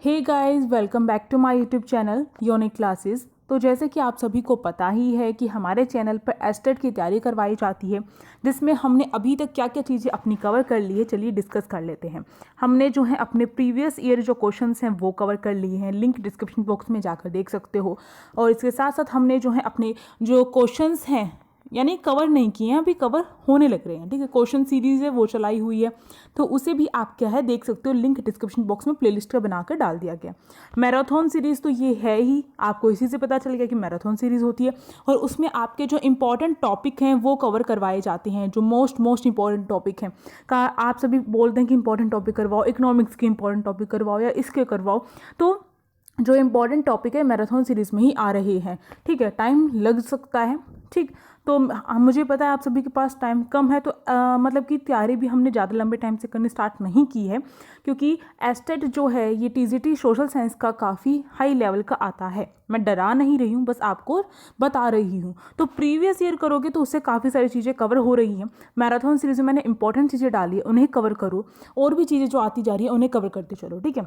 Hey guys, welcome back to my YouTube channel unique classes. तो जैसे कि आप सभी को पता ही है कि हमारे चैनल पर एस्टेट की तैयारी करवाई जाती है, जिसमें हमने अभी तक क्या क्या चीज़ें अपनी कवर कर ली है, चलिए डिस्कस कर लेते हैं। हमने जो है अपने प्रीवियस ईयर जो क्वेश्चंस हैं वो कवर कर लिए हैं, लिंक डिस्क्रिप्शन बॉक्स में जाकर देख सकते हो। और इसके साथ साथ हमने जो है अपने जो क्वेश्चंस हैं यानी कवर नहीं किए हैं, अभी कवर होने लग रहे हैं, ठीक है। क्वेश्चन सीरीज़ है वो चलाई हुई है, तो उसे भी आप क्या है देख सकते हो, लिंक डिस्क्रिप्शन बॉक्स में प्लेलिस्ट का बनाकर डाल दिया गया। मैराथन सीरीज़ तो ये है ही, आपको इसी से पता चल गया कि मैराथन सीरीज़ होती है। और उसमें आपके जो इंपॉर्टेंट टॉपिक हैं वो कवर करवाए जाते हैं, जो मोस्ट इंपॉर्टेंट टॉपिक हैं का आप सभी बोलते हैं कि इंपॉर्टेंट टॉपिक करवाओ, इकोनॉमिक्स के इंपॉर्टेंट टॉपिक करवाओ या इसके करवाओ, तो जो इम्पॉर्टेंट टॉपिक है मैराथन सीरीज़ में ही आ रहे हैं, ठीक है। टाइम लग सकता है, ठीक। तो मुझे पता है आप सभी के पास टाइम कम है, तो मतलब कि तैयारी भी हमने ज़्यादा लंबे टाइम से करनी स्टार्ट नहीं की है, क्योंकि एस्टेट जो है ये टीजीटी सोशल साइंस का काफ़ी हाई लेवल का आता है। मैं डरा नहीं रही हूँ, बस आपको बता रही हूँ। तो प्रीवियस ईयर करोगे तो उससे काफ़ी सारी चीज़ें कवर हो रही हैं। मैराथन सीरीज़ में मैंने इंपॉर्टेंट चीज़ें डाली है, उन्हें कवर करो, और भी चीज़ें जो आती जा रही है उन्हें कवर करते चलो, ठीक है।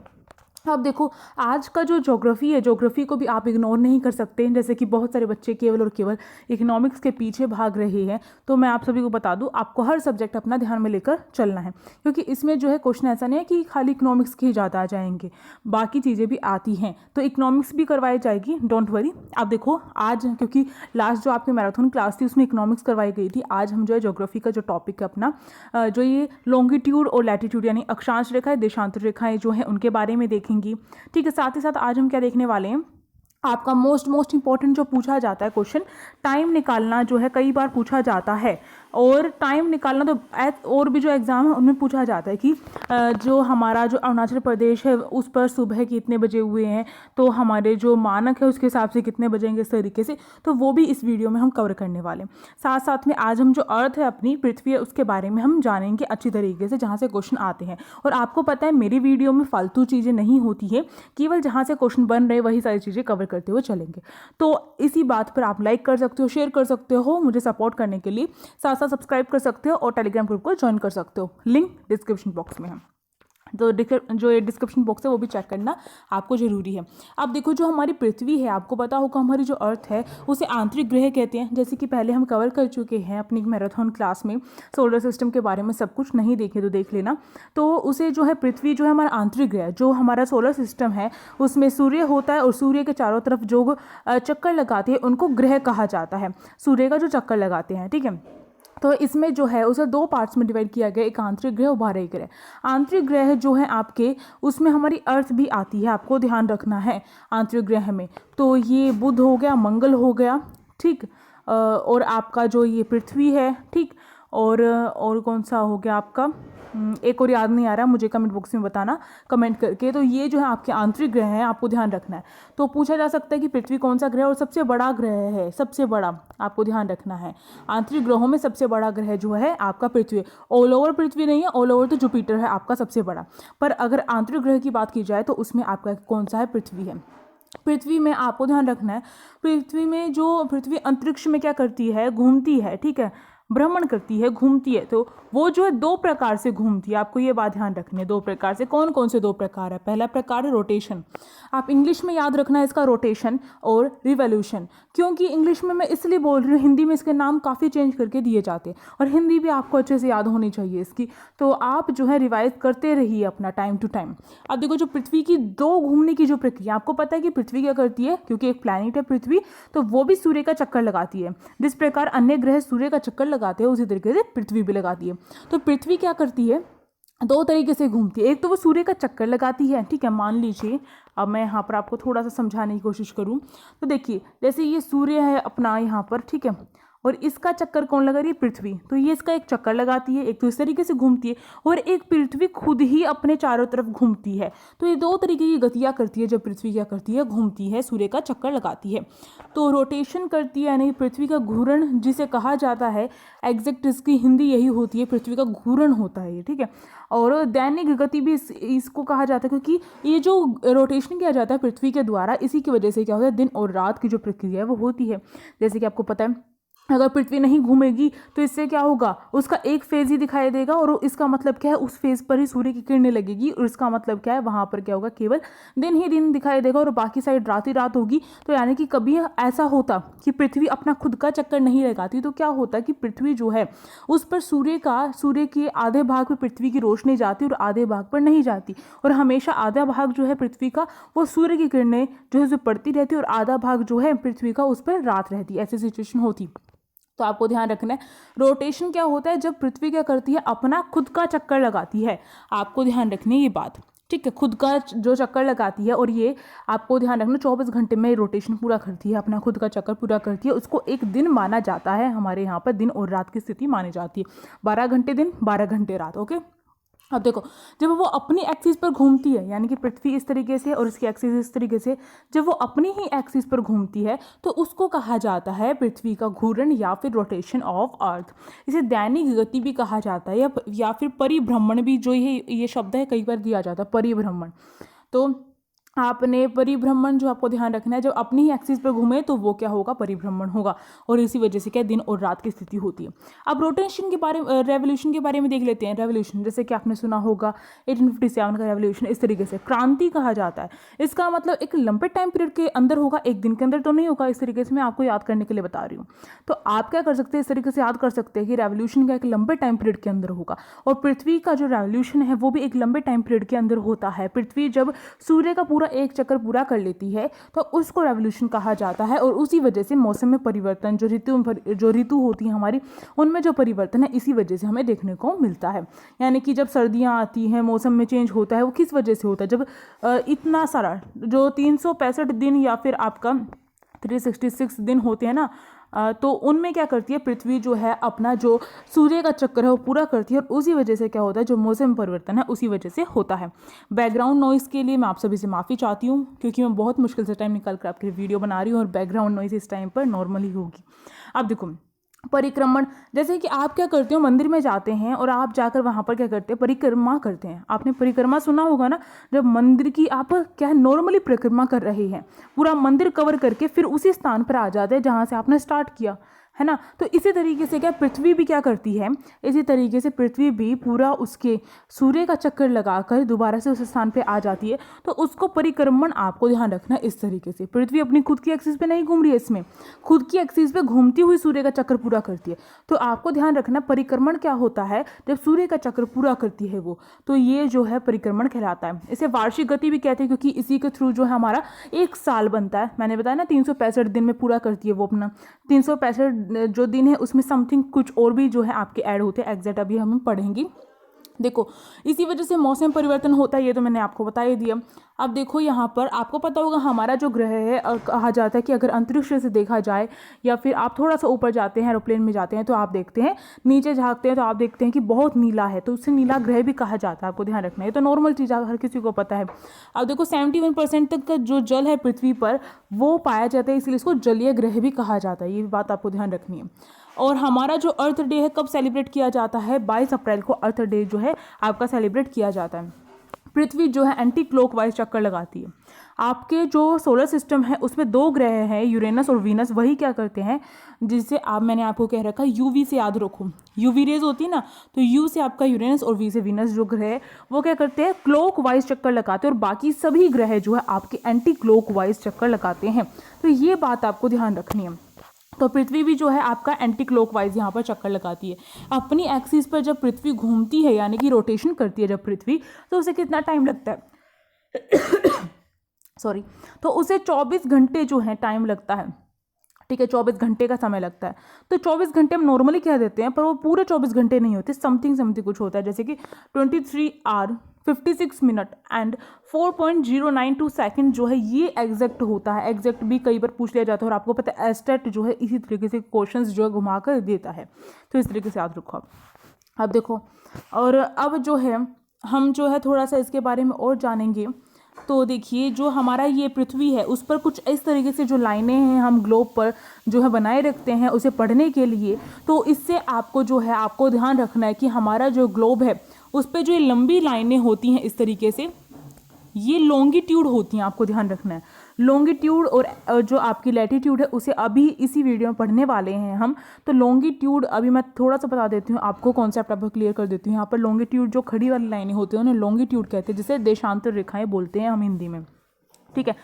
अब देखो, आज का जो ज्योग्राफी है, ज्योग्राफी को भी आप इग्नोर नहीं कर सकते। जैसे कि बहुत सारे बच्चे केवल और केवल इकोनॉमिक्स के पीछे भाग रहे हैं, तो मैं आप सभी को बता दूं, आपको हर सब्जेक्ट अपना ध्यान में लेकर चलना है, क्योंकि इसमें जो है क्वेश्चन ऐसा नहीं है कि खाली इकोनॉमिक्स के ही ज़्यादा आ जाएंगे, बाकी चीज़ें भी आती हैं, तो इकोनॉमिक्स भी करवाई जाएगी, डोंट वरी। आप देखो आज, क्योंकि लास्ट जो आपकी मैराथन क्लास थी उसमें इकोनॉमिक्स करवाई गई थी, आज हम जो है ज्योग्राफी का जो टॉपिक है अपना, जो ये लॉन्गिट्यूड और लैटिट्यूड यानी अक्षांश रेखाएं, देशांतर रेखाएं जो है उनके बारे में देखेंगी, ठीक है। साथ ही साथ आज हम क्या देखने वाले हैं, आपका मोस्ट इंपॉर्टेंट जो पूछा जाता है क्वेश्चन, टाइम निकालना जो है कई बार पूछा जाता है। और टाइम निकालना तो और भी जो एग्ज़ाम है उनमें पूछा जाता है कि जो हमारा जो अरुणाचल प्रदेश है उस पर सुबह कितने बजे हुए हैं, तो हमारे जो मानक है उसके हिसाब से कितने बजेंगे, इस तरीके से, तो वो भी इस वीडियो में हम कवर करने वाले हैं। साथ साथ में आज हम जो अर्थ है अपनी पृथ्वी है उसके बारे में हम जानेंगे अच्छी तरीके से, जहाँ से क्वेश्चन आते हैं। और आपको पता है मेरी वीडियो में फालतू चीज़ें नहीं होती है, केवल जहाँ से क्वेश्चन बन रहे वही सारी चीज़ें कवर करते हुए चलेंगे। तो इसी बात पर आप लाइक कर सकते हो, शेयर कर सकते हो मुझे सपोर्ट करने के लिए, साथ साथ सब्सक्राइब कर सकते हो और टेलीग्राम ग्रुप को ज्वाइन कर सकते हो, लिंक डिस्क्रिप्शन बॉक्स में है। तो जो ये डिस्क्रिप्शन बॉक्स है वो भी चेक करना आपको ज़रूरी है। अब देखो, जो हमारी पृथ्वी है, आपको पता होगा हमारी जो अर्थ है उसे आंतरिक ग्रह कहते हैं, जैसे कि पहले हम कवर कर चुके हैं अपनी मैराथन क्लास में। सोलर सिस्टम के बारे में सब कुछ नहीं देखे तो देख लेना। तो उसे जो है पृथ्वी जो है हमारा आंतरिक ग्रह, जो हमारा सोलर सिस्टम है उसमें सूर्य होता है, और सूर्य के चारों तरफ जो चक्कर लगाते हैं उनको ग्रह कहा जाता है, सूर्य का जो चक्कर लगाते हैं, ठीक है। तो इसमें जो है उसे दो पार्ट्स में डिवाइड किया गया, एक आंतरिक ग्रह और बाहरी ग्रह। आंतरिक ग्रह जो है आपके, उसमें हमारी अर्थ भी आती है, आपको ध्यान रखना है आंतरिक ग्रह में। तो ये बुध हो गया, मंगल हो गया, ठीक, और आपका जो ये पृथ्वी है, ठीक, और कौन सा हो गया आपका, एक और याद नहीं आ रहा, मुझे कमेंट बॉक्स में बताना कमेंट करके। तो ये जो है आपके आंतरिक ग्रह हैं, आपको ध्यान रखना है। तो पूछा जा सकता है कि पृथ्वी कौन सा ग्रह और सबसे बड़ा ग्रह है, सबसे बड़ा आपको ध्यान रखना है। आंतरिक ग्रहों में सबसे बड़ा ग्रह जो है आपका पृथ्वी, ऑल ओवर पृथ्वी नहीं है, ऑल ओवर तो जुपिटर है आपका सबसे बड़ा, पर अगर आंतरिक ग्रह की बात की जाए तो उसमें आपका कौन सा है, पृथ्वी है। पृथ्वी में आपको ध्यान रखना है, पृथ्वी में जो पृथ्वी अंतरिक्ष में क्या करती है, घूमती है, ठीक है, भ्रमण करती है, घूमती है। तो वो जो है दो प्रकार से घूमती है, आपको ये बात ध्यान रखनी है, दो प्रकार से। कौन कौन से दो प्रकार है, पहला प्रकार है रोटेशन, आप इंग्लिश में याद रखना है इसका, रोटेशन और रिवॉल्यूशन। क्योंकि इंग्लिश में मैं इसलिए बोल रही हूँ, हिंदी में इसके नाम काफ़ी चेंज करके दिए जाते हैं, और हिंदी भी आपको अच्छे से याद होनी चाहिए इसकी, तो आप जो है रिवाइज करते रहिए अपना टाइम टू टाइम। अब देखो, जो पृथ्वी की दो घूमने की जो प्रक्रिया, आपको पता है कि पृथ्वी क्या करती है, क्योंकि एक प्लैनेट है पृथ्वी, तो वो भी सूर्य का चक्कर लगाती है। जिस प्रकार अन्य ग्रह सूर्य का चक्कर लगाते हैं उसी तरीके से पृथ्वी भी लगाती है। तो पृथ्वी क्या करती है, दो तरीके से घूमती है। एक तो वो सूर्य का चक्कर लगाती है, ठीक है, मान लीजिए, अब मैं यहाँ पर आपको थोड़ा सा समझाने की कोशिश करूँ तो देखिए, जैसे ये सूर्य है अपना यहाँ पर, ठीक है, और इसका चक्कर कौन लगा रही है, पृथ्वी। तो ये इसका एक चक्कर लगाती है, एक तो इस तरीके से घूमती है, और एक पृथ्वी खुद ही अपने चारों तरफ घूमती है। तो ये दो तरीके की गतियाँ करती है जब पृथ्वी क्या करती है, घूमती है, सूर्य का चक्कर लगाती है। तो रोटेशन करती है, यानी पृथ्वी का घूर्ण जिसे कहा जाता है, एग्जैक्ट इसकी हिंदी यही होती है, पृथ्वी का घूर्ण होता है ये, ठीक है। और दैनिक गति भी इसको कहा जाता है, क्योंकि ये जो रोटेशन किया जाता है पृथ्वी के द्वारा, इसी की वजह से क्या होता है, दिन और रात की जो प्रक्रिया है वो होती है। जैसे कि आपको पता है अगर पृथ्वी नहीं घूमेगी तो इससे क्या होगा, उसका एक फेज ही दिखाई देगा और इसका मतलब क्या है, उस फेज पर ही सूर्य की किरणें लगेगी और इसका मतलब क्या है, वहां पर क्या होगा, केवल दिन ही दिन दिखाई देगा और बाकी साइड रात ही रात होगी। तो यानी कि कभी ऐसा होता कि पृथ्वी अपना खुद का चक्कर नहीं लगाती तो क्या होता कि पृथ्वी जो है उस पर सूर्य के आधे भाग पर पृथ्वी की रोशनी जाती और आधे भाग पर नहीं जाती, और हमेशा आधा भाग जो है पृथ्वी का वो सूर्य की किरणें जो है जो पड़ती रहती और आधा भाग जो है पृथ्वी का उस पर रात रहती, ऐसी सिचुएशन होती। तो आपको ध्यान रखना है रोटेशन क्या होता है, जब पृथ्वी क्या करती है, अपना खुद का चक्कर लगाती है। आपको ध्यान रखनी है ये बात, ठीक है, खुद का जो चक्कर लगाती है, और ये आपको ध्यान रखना 24 घंटे में रोटेशन पूरा करती है, अपना खुद का चक्कर पूरा करती है। उसको एक दिन माना जाता है, हमारे यहाँ पर दिन और रात की स्थिति मानी जाती है, 12 घंटे दिन 12 घंटे रात। ओके, अब देखो जब वो अपनी एक्सिस पर घूमती है, यानी कि पृथ्वी इस तरीके से और इसकी एक्सिस इस तरीके से, जब वो अपनी ही एक्सिस पर घूमती है तो उसको कहा जाता है पृथ्वी का घूर्ण या फिर रोटेशन ऑफ अर्थ। इसे दैनिक गति भी कहा जाता है या फिर परिभ्रमण भी, जो ये शब्द है कई बार दिया जाता है परिभ्रमण। तो आपने परिभ्रमण जो आपको ध्यान रखना है, जब अपनी ही एक्सिस पर घूमे तो वो क्या होगा, परिभ्रमण होगा, और इसी वजह से क्या दिन और रात की स्थिति होती है। अब रोटेशन के बारे में, रेवोल्यूशन के बारे में देख लेते हैं। रेवोल्यूशन जैसे कि आपने सुना होगा 1857 का रेवोल्यूशन, इस तरीके से क्रांति कहा जाता है। इसका मतलब एक लंबे टाइम पीरियड के अंदर होगा, एक दिन के अंदर तो नहीं होगा। इस तरीके से मैं आपको याद करने के लिए बता रही हूँ। तो आप क्या कर सकते हैं, इस तरीके से याद कर सकते हैं कि रेवोल्यूशन का एक लंबे टाइम पीरियड के अंदर होगा, और पृथ्वी का जो रेवोल्यूशन है वो भी एक लंबे टाइम पीरियड के अंदर होता है। पृथ्वी जब सूर्य का पूरा एक चक्कर पूरा कर लेती है तो उसको रेवोल्यूशन कहा जाता है, और उसी वजह से मौसम में परिवर्तन, जो ऋतु होती है हमारी, उनमें जो परिवर्तन है इसी वजह से हमें देखने को मिलता है। यानी कि जब सर्दियां आती हैं, मौसम में चेंज होता है, वो किस वजह से होता है, जब इतना सारा जो 365 दिन या फिर आपका 366 दिन होते हैं ना, तो उनमें क्या करती है पृथ्वी जो है अपना जो सूर्य का चक्कर है वो पूरा करती है, और उसी वजह से क्या होता है, जो मौसम परिवर्तन है उसी वजह से होता है। बैकग्राउंड नॉइज़ के लिए मैं आप सभी से माफ़ी चाहती हूँ, क्योंकि मैं बहुत मुश्किल से टाइम निकाल कर आपके लिए वीडियो बना रही हूँ, और बैकग्राउंड नॉइज़ इस टाइम पर नॉर्मली होगी। अब देखो परिक्रमण, जैसे कि आप क्या करते हो, मंदिर में जाते हैं और आप जाकर वहाँ पर क्या करते हैं, परिक्रमा करते हैं। आपने परिक्रमा सुना होगा ना, जब मंदिर की आप क्या है नॉर्मली परिक्रमा कर रहे हैं, पूरा मंदिर कवर करके फिर उसी स्थान पर आ जाते हैं जहाँ से आपने स्टार्ट किया है ना। तो इसी तरीके से क्या पृथ्वी भी क्या करती है, इसी तरीके से पृथ्वी भी पूरा उसके सूर्य का चक्कर लगाकर दोबारा से उस स्थान पे आ जाती है। तो उसको परिक्रमण आपको ध्यान रखना है। इस तरीके से पृथ्वी अपनी खुद की एक्सिस पे नहीं घूम रही है, इसमें खुद की एक्सिस पे घूमती हुई सूर्य का चक्कर पूरा करती है। तो आपको ध्यान रखना परिक्रमण क्या होता है, जब सूर्य का चक्कर पूरा करती है वो, तो ये जो है परिक्रमण कहलाता है। इसे वार्षिक गति भी कहते हैं, क्योंकि इसी के थ्रू जो है हमारा एक साल बनता है। मैंने बताया ना 365 दिन में पूरा करती है वो अपना, 365 जो दिन है उसमें समथिंग कुछ और भी जो है आपके ऐड होते हैं, एग्जैक्ट अभी हम पढ़ेंगे। देखो इसी वजह से मौसम परिवर्तन होता है, ये तो मैंने आपको बता ही दिया। अब देखो यहाँ पर आपको पता होगा हमारा जो ग्रह है, और कहा जाता है कि अगर अंतरिक्ष से देखा जाए या फिर आप थोड़ा सा ऊपर जाते हैं, एरोप्लेन में जाते हैं, तो आप देखते हैं नीचे झाँकते हैं तो आप देखते हैं कि बहुत नीला है, तो उससे नीला ग्रह भी कहा जाता है। आपको ध्यान रखना है, ये तो नॉर्मल चीज़ हर किसी को पता है। अब देखो 71% तक का जो जल है पृथ्वी पर वो पाया जाता है, इसलिए इसको जलीय ग्रह भी कहा जाता है। ये बात आपको ध्यान रखनी है। और हमारा जो अर्थ डे है कब सेलिब्रेट किया जाता है, 22 अप्रैल को अर्थ डे जो है आपका सेलिब्रेट किया जाता है। पृथ्वी जो है एंटी क्लॉकवाइज चक्कर लगाती है। आपके जो सोलर सिस्टम है उसमें 2 ग्रह हैं, यूरेनस और वीनस, वही क्या करते हैं, जिससे आप मैंने आपको कह रखा है यूवी से याद रखो, यूवी रेज होती है ना, तो यू से आपका यूरेनस और वी से वीनस जो ग्रह है वो क्या करते हैं, क्लॉकवाइज चक्कर लगाते हैं, और बाकी सभी ग्रह जो है आपके एंटी क्लॉकवाइज चक्कर लगाते हैं। तो ये बात आपको ध्यान रखनी है। तो पृथ्वी भी जो है आपका एंटी क्लॉकवाइज यहाँ पर चक्कर लगाती है अपनी एक्सिस पर। जब पृथ्वी घूमती है यानी कि रोटेशन करती है जब पृथ्वी, तो उसे कितना टाइम लगता है सॉरी, तो उसे 24 घंटे जो है टाइम लगता है। ठीक है, 24 घंटे का समय लगता है। तो 24 घंटे हम नॉर्मली कह देते हैं, पर वो पूरे 24 घंटे नहीं होते, समथिंग कुछ होता है, जैसे कि 23 आवर 56 मिनट एंड 4.092 सेकंड जो है ये एग्जैक्ट होता है। एग्जैक्ट भी कई बार पूछ लिया जाता है, और आपको पता है एस्टेट जो है इसी तरीके से क्वेश्चंस जो है घुमा कर देता है, तो इस तरीके से याद रखो आप। अब देखो, और अब जो है हम जो है थोड़ा सा इसके बारे में और जानेंगे। तो देखिए जो हमारा ये पृथ्वी है उस पर कुछ इस तरीके से जो लाइनें हैं हम ग्लोब पर जो है बनाए रखते हैं उसे पढ़ने के लिए। तो इससे आपको जो है आपको ध्यान रखना है कि हमारा जो ग्लोब है उस पर जो ये लंबी लाइनें होती हैं इस तरीके से, ये लॉन्गिट्यूड होती हैं, आपको ध्यान रखना है। लॉन्गिट्यूड और जो आपकी लैटिट्यूड है उसे अभी इसी वीडियो में पढ़ने वाले हैं हम। तो लॉन्गिट्यूड अभी मैं थोड़ा सा बता देती हूँ आपको, कॉन्सेप्ट आपको क्लियर कर देती हूँ। यहाँ पर लॉन्गिट्यूड जो खड़ी वाली लाइनें होती हैं उन्हें लॉन्गिट्यूड कहते हैं, जिसे देशांतर रेखाएं बोलते हैं हम हिंदी में, ठीक है।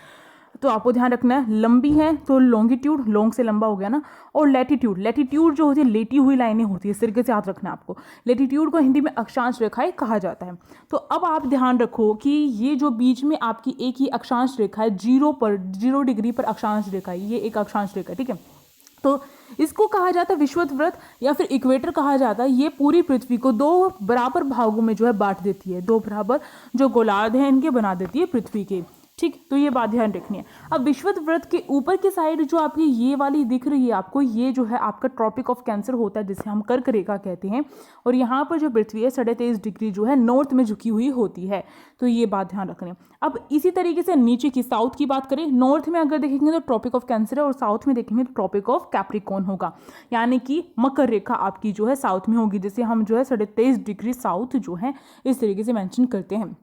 तो आपको ध्यान रखना है, लंबी है तो लॉन्गिट्यूड, लॉन्ग से लंबा हो गया ना। और लैटिट्यूड, लैटिट्यूड जो होती है लेटी हुई लाइनें होती है, इस तरीके से याद रखना है आपको। लैटिट्यूड को हिंदी में अक्षांश रेखाएं कहा जाता है। तो अब आप ध्यान रखो कि ये जो बीच में आपकी एक ही अक्षांश रेखा है, 0 डिग्री पर अक्षांश रेखा है, ये एक अक्षांश रेखा है, ठीक है। तो इसको कहा जाता है विषुवत वृत्त या फिर इक्वेटर कहा जाता है। ये पूरी पृथ्वी को 2 बराबर भागों में जो है बांट देती है, 2 बराबर जो गोलार्ध हैं इनके बना देती है पृथ्वी के, ठीक। तो ये बात ध्यान रखनी है। अब विषुवत वृत्त के ऊपर की साइड जो आपकी ये वाली दिख रही है आपको, ये जो है आपका ट्रॉपिक ऑफ कैंसर होता है, जिसे हम कर्क रेखा कहते हैं। और यहाँ पर जो पृथ्वी है 23.5 डिग्री जो है नॉर्थ में झुकी हुई होती है। तो ये बात ध्यान रखनी है। अब इसी तरीके से नीचे की साउथ की बात करें, नॉर्थ में अगर देखेंगे तो ट्रॉपिक ऑफ कैंसर है और साउथ में देखेंगे तो ट्रॉपिक ऑफ कैप्रिकॉर्न होगा, यानी कि मकर रेखा आपकी जो है साउथ में होगी, जिसे हम जो है 23.5 डिग्री साउथ जो है इस तरीके से मेंशन करते हैं,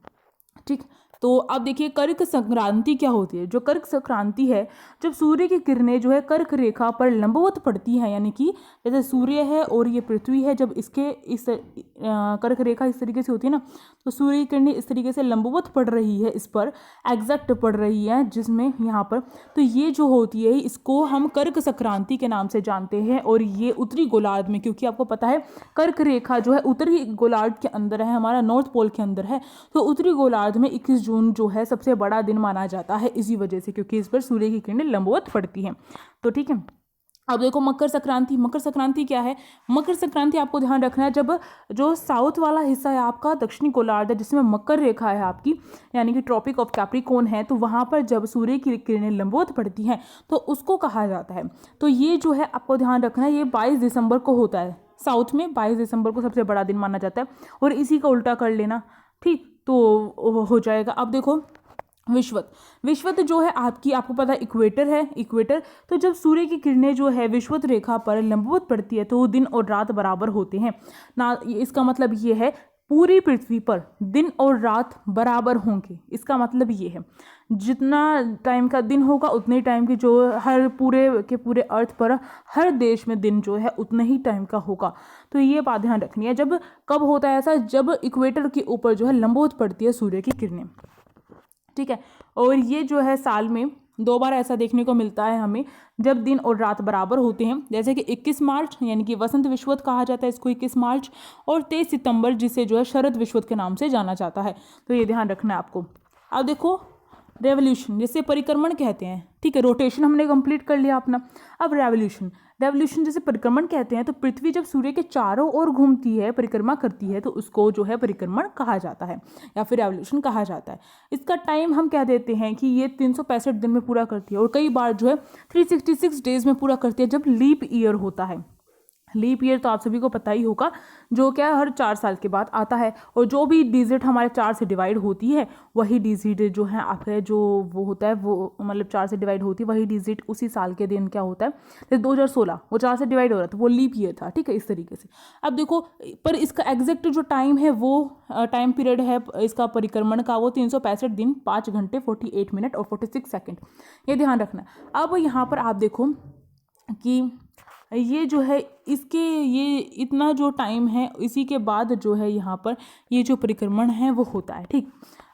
ठीक। तो अब देखिए कर्क संक्रांति क्या होती है। जो कर्क संक्रांति है, जब सूर्य की किरणें जो है कर्क रेखा पर लंबवत पड़ती हैं, यानी कि जैसे सूर्य है और ये पृथ्वी है, जब इसके इस कर्क रेखा इस तरीके से होती है ना, तो सूर्य की किरणें इस तरीके से लंबवत पड़ रही है, इस पर एग्जैक्ट पड़ रही है, जिसमें यहाँ पर तो ये जो होती है इसको हम कर्क संक्रांति के नाम से जानते हैं। और ये उत्तरी गोलार्ध में, क्योंकि आपको पता है कर्क रेखा जो है उत्तरी गोलार्ध के अंदर है, हमारा नॉर्थ पोल के अंदर है, तो उत्तरी गोलार्ध में 21 जून जो है सबसे बड़ा दिन माना जाता है इसी वजह से, क्योंकि इस पर सूर्य की किरणें लंबवत पड़ती हैं। तो ठीक है, अब देखो मकर संक्रांति। मकर संक्रांति क्या है? मकर संक्रांति आपको ध्यान रखना है, जब जो साउथ वाला हिस्सा है आपका दक्षिणी गोलार्ध है, जिसमें मकर रेखा है आपकी, यानी कि ट्रॉपिक ऑफ कैप्रिकॉर्न है, तो वहाँ पर जब सूर्य की किरणें लंबवत पड़ती हैं तो उसको कहा जाता है। तो ये जो है आपको ध्यान रखना है, ये 22 दिसंबर को होता है साउथ में, 22 दिसंबर को सबसे बड़ा दिन माना जाता है। और इसी का उल्टा कर लेना, ठीक, तो हो जाएगा। अब देखो विषुवत। विषुवत जो है आपकी, आपको पता है इक्वेटर है, इक्वेटर। तो जब सूर्य की किरणें जो है विषुवत रेखा पर लंबवत पड़ती है तो दिन और रात बराबर होते हैं ना। इसका मतलब ये है पूरी पृथ्वी पर दिन और रात बराबर होंगे। इसका मतलब ये है जितना टाइम का दिन होगा उतने टाइम की जो हर पूरे के पूरे अर्थ पर हर देश में दिन जो है उतने ही टाइम का होगा। तो ये बात ध्यान रखनी है। जब कब होता है ऐसा? जब इक्वेटर के ऊपर जो है लंबवत पड़ती है सूर्य की किरणें, ठीक है। और ये जो है साल में 2 बार ऐसा देखने को मिलता है हमें, जब दिन और रात बराबर होते हैं, जैसे कि 21 मार्च यानी कि वसंत विषुवत कहा जाता है इसको, 21 मार्च, और 23 सितंबर जिसे जो है शरद विषुवत के नाम से जाना जाता है। तो ये ध्यान रखना है आपको। अब देखो रेवोल्यूशन, जिसे परिक्रमण कहते हैं, ठीक है। रोटेशन हमने कंप्लीट कर लिया अपना। अब रेवोल्यूशन, रेवोल्यूशन जिसे परिक्रमण कहते हैं, तो पृथ्वी जब सूर्य के चारों ओर घूमती है, परिक्रमा करती है, तो उसको जो है परिक्रमण कहा जाता है या फिर रेवोल्यूशन कहा जाता है। इसका टाइम हम कह देते हैं कि ये 365 दिन में पूरा करती है, और कई बार जो है 366 डेज में पूरा करती है, जब लीप ईयर होता है। लीप ईयर तो आप सभी को पता ही होगा, जो क्या हर 4 साल के बाद आता है। और जो भी डिजिट हमारे 4 से डिवाइड होती है, वही डिजिट जो है आपका जो वो होता है, वो मतलब 4 से डिवाइड होती है, वही डिजिट उसी साल के दिन क्या होता है। जैसे 2016 वो 4 से डिवाइड हो रहा था, वो लीप ईयर था, ठीक है, इस तरीके से। अब देखो, पर इसका एग्जैक्ट जो टाइम है, वो टाइम पीरियड है इसका परिक्रमण का, वो 365 दिन 5 घंटे 48 मिनट और 46 सेकेंड। ये ध्यान रखना। अब यहाँ पर आप देखो कि ये जो है इसके ये इतना जो टाइम है, इसी के बाद जो है यहाँ पर ये जो परिक्रमण है वो होता है, ठीक।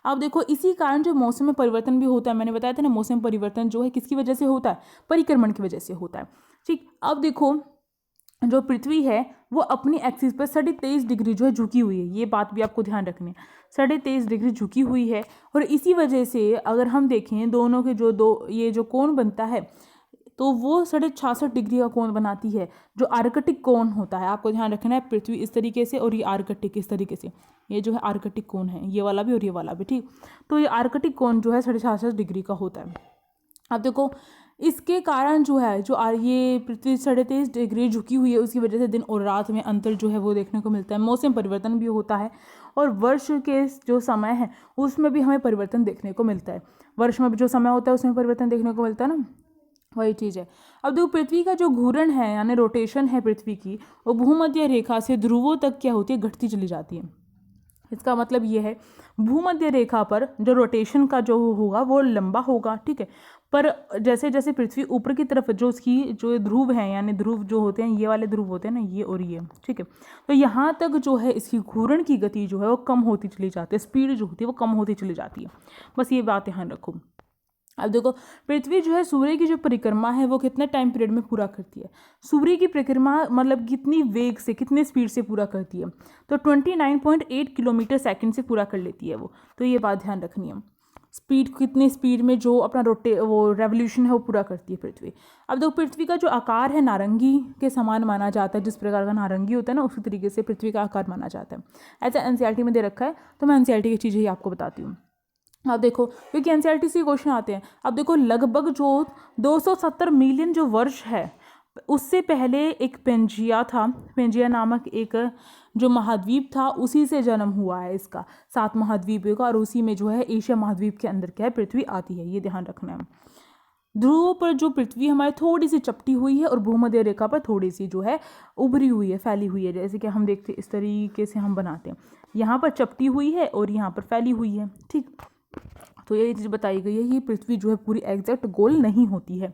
अब देखो इसी कारण जो मौसम में परिवर्तन भी होता है, मैंने बताया था ना, मौसम परिवर्तन जो है किसकी वजह से होता है? परिक्रमण की वजह से होता है, ठीक। अब देखो जो पृथ्वी है वो अपनी एक्सिस पर 23.5 डिग्री जो है झुकी हुई है, ये बात भी आपको ध्यान रखनी है। 23.5 डिग्री झुकी हुई है, और इसी वजह से अगर हम देखें दोनों के जो ये जो कोण बनता है, तो वो 66.5 डिग्री का कोण बनाती है, जो आर्कटिक कोण होता है। आपको ध्यान रखना है, पृथ्वी इस तरीके से और ये आर्कटिक इस तरीके से, ये जो है आर्कटिक कोण है, ये वाला भी और ये वाला भी, ठीक। तो ये आर्कटिक कोण जो है 66.5 डिग्री का होता है। अब देखो इसके कारण जो है ये पृथ्वी 23.5 डिग्री झुकी हुई है, उसकी वजह से दिन और रात में अंतर जो है वो देखने को मिलता है। मौसम परिवर्तन भी होता है, और वर्ष के जो समय है उसमें भी हमें परिवर्तन देखने को मिलता है। वर्ष में भी जो समय होता है उसमें परिवर्तन देखने को मिलता है ना, वही चीज़ है। अब देखो पृथ्वी का जो घूर्ण है यानी रोटेशन है पृथ्वी की, वो भूमध्य रेखा से ध्रुवों तक क्या होती है? घटती चली जाती है। इसका मतलब ये है भूमध्य रेखा पर जो रोटेशन का जो होगा वो लंबा होगा, ठीक है। पर जैसे जैसे पृथ्वी ऊपर की तरफ जो उसकी जो ध्रुव हैं, यानी ध्रुव जो होते हैं, ये वाले ध्रुव होते हैं ना, ये और ये, ठीक है, तो यहाँ तक जो है इसकी घूर्णन की गति जो है वो कम होती चली जाती है, स्पीड जो होती है वो कम होती चली जाती है। बस ये बात ध्यान रखो। अब देखो पृथ्वी जो है सूर्य की जो परिक्रमा है वो कितने टाइम पीरियड में पूरा करती है, सूर्य की परिक्रमा मतलब कितनी वेग से, कितने स्पीड से पूरा करती है, तो 29.8 किलोमीटर सेकंड से पूरा कर लेती है वो। तो ये बात ध्यान रखनी है, स्पीड कितनी स्पीड में जो अपना वो रेवोल्यूशन है वो पूरा करती है पृथ्वी। अब देखो पृथ्वी का जो आकार है नारंगी के समान माना जाता है, जिस प्रकार का नारंगी होता है ना, उसी तरीके से पृथ्वी का आकार माना जाता है। ऐसा एनसीईआरटी में दे रखा है, तो मैं एनसीईआरटी की चीज़ें ही आपको बताती हूँ। अब देखो क्योंकि एनसीईआरटी से क्वेश्चन आते हैं। अब देखो लगभग जो 270 मिलियन जो वर्ष है उससे पहले एक पेंजिया था, पेंजिया नामक एक जो महाद्वीप था, उसी से जन्म हुआ है इसका, 7 महाद्वीप का, और उसी में जो है एशिया महाद्वीप के अंदर क्या है पृथ्वी आती है, ये ध्यान रखना है। ध्रुवों पर जो पृथ्वी हमारी थोड़ी सी चपटी हुई है और भूमध्य रेखा पर थोड़ी सी जो है उभरी हुई है, फैली हुई है, जैसे कि हम देखते इस तरीके से हम बनाते हैं, यहाँ पर चपटी हुई है और यहाँ पर फैली हुई है, ठीक। तो ये चीज़ बताई गई है कि पृथ्वी जो है पूरी एग्जैक्ट गोल नहीं होती है।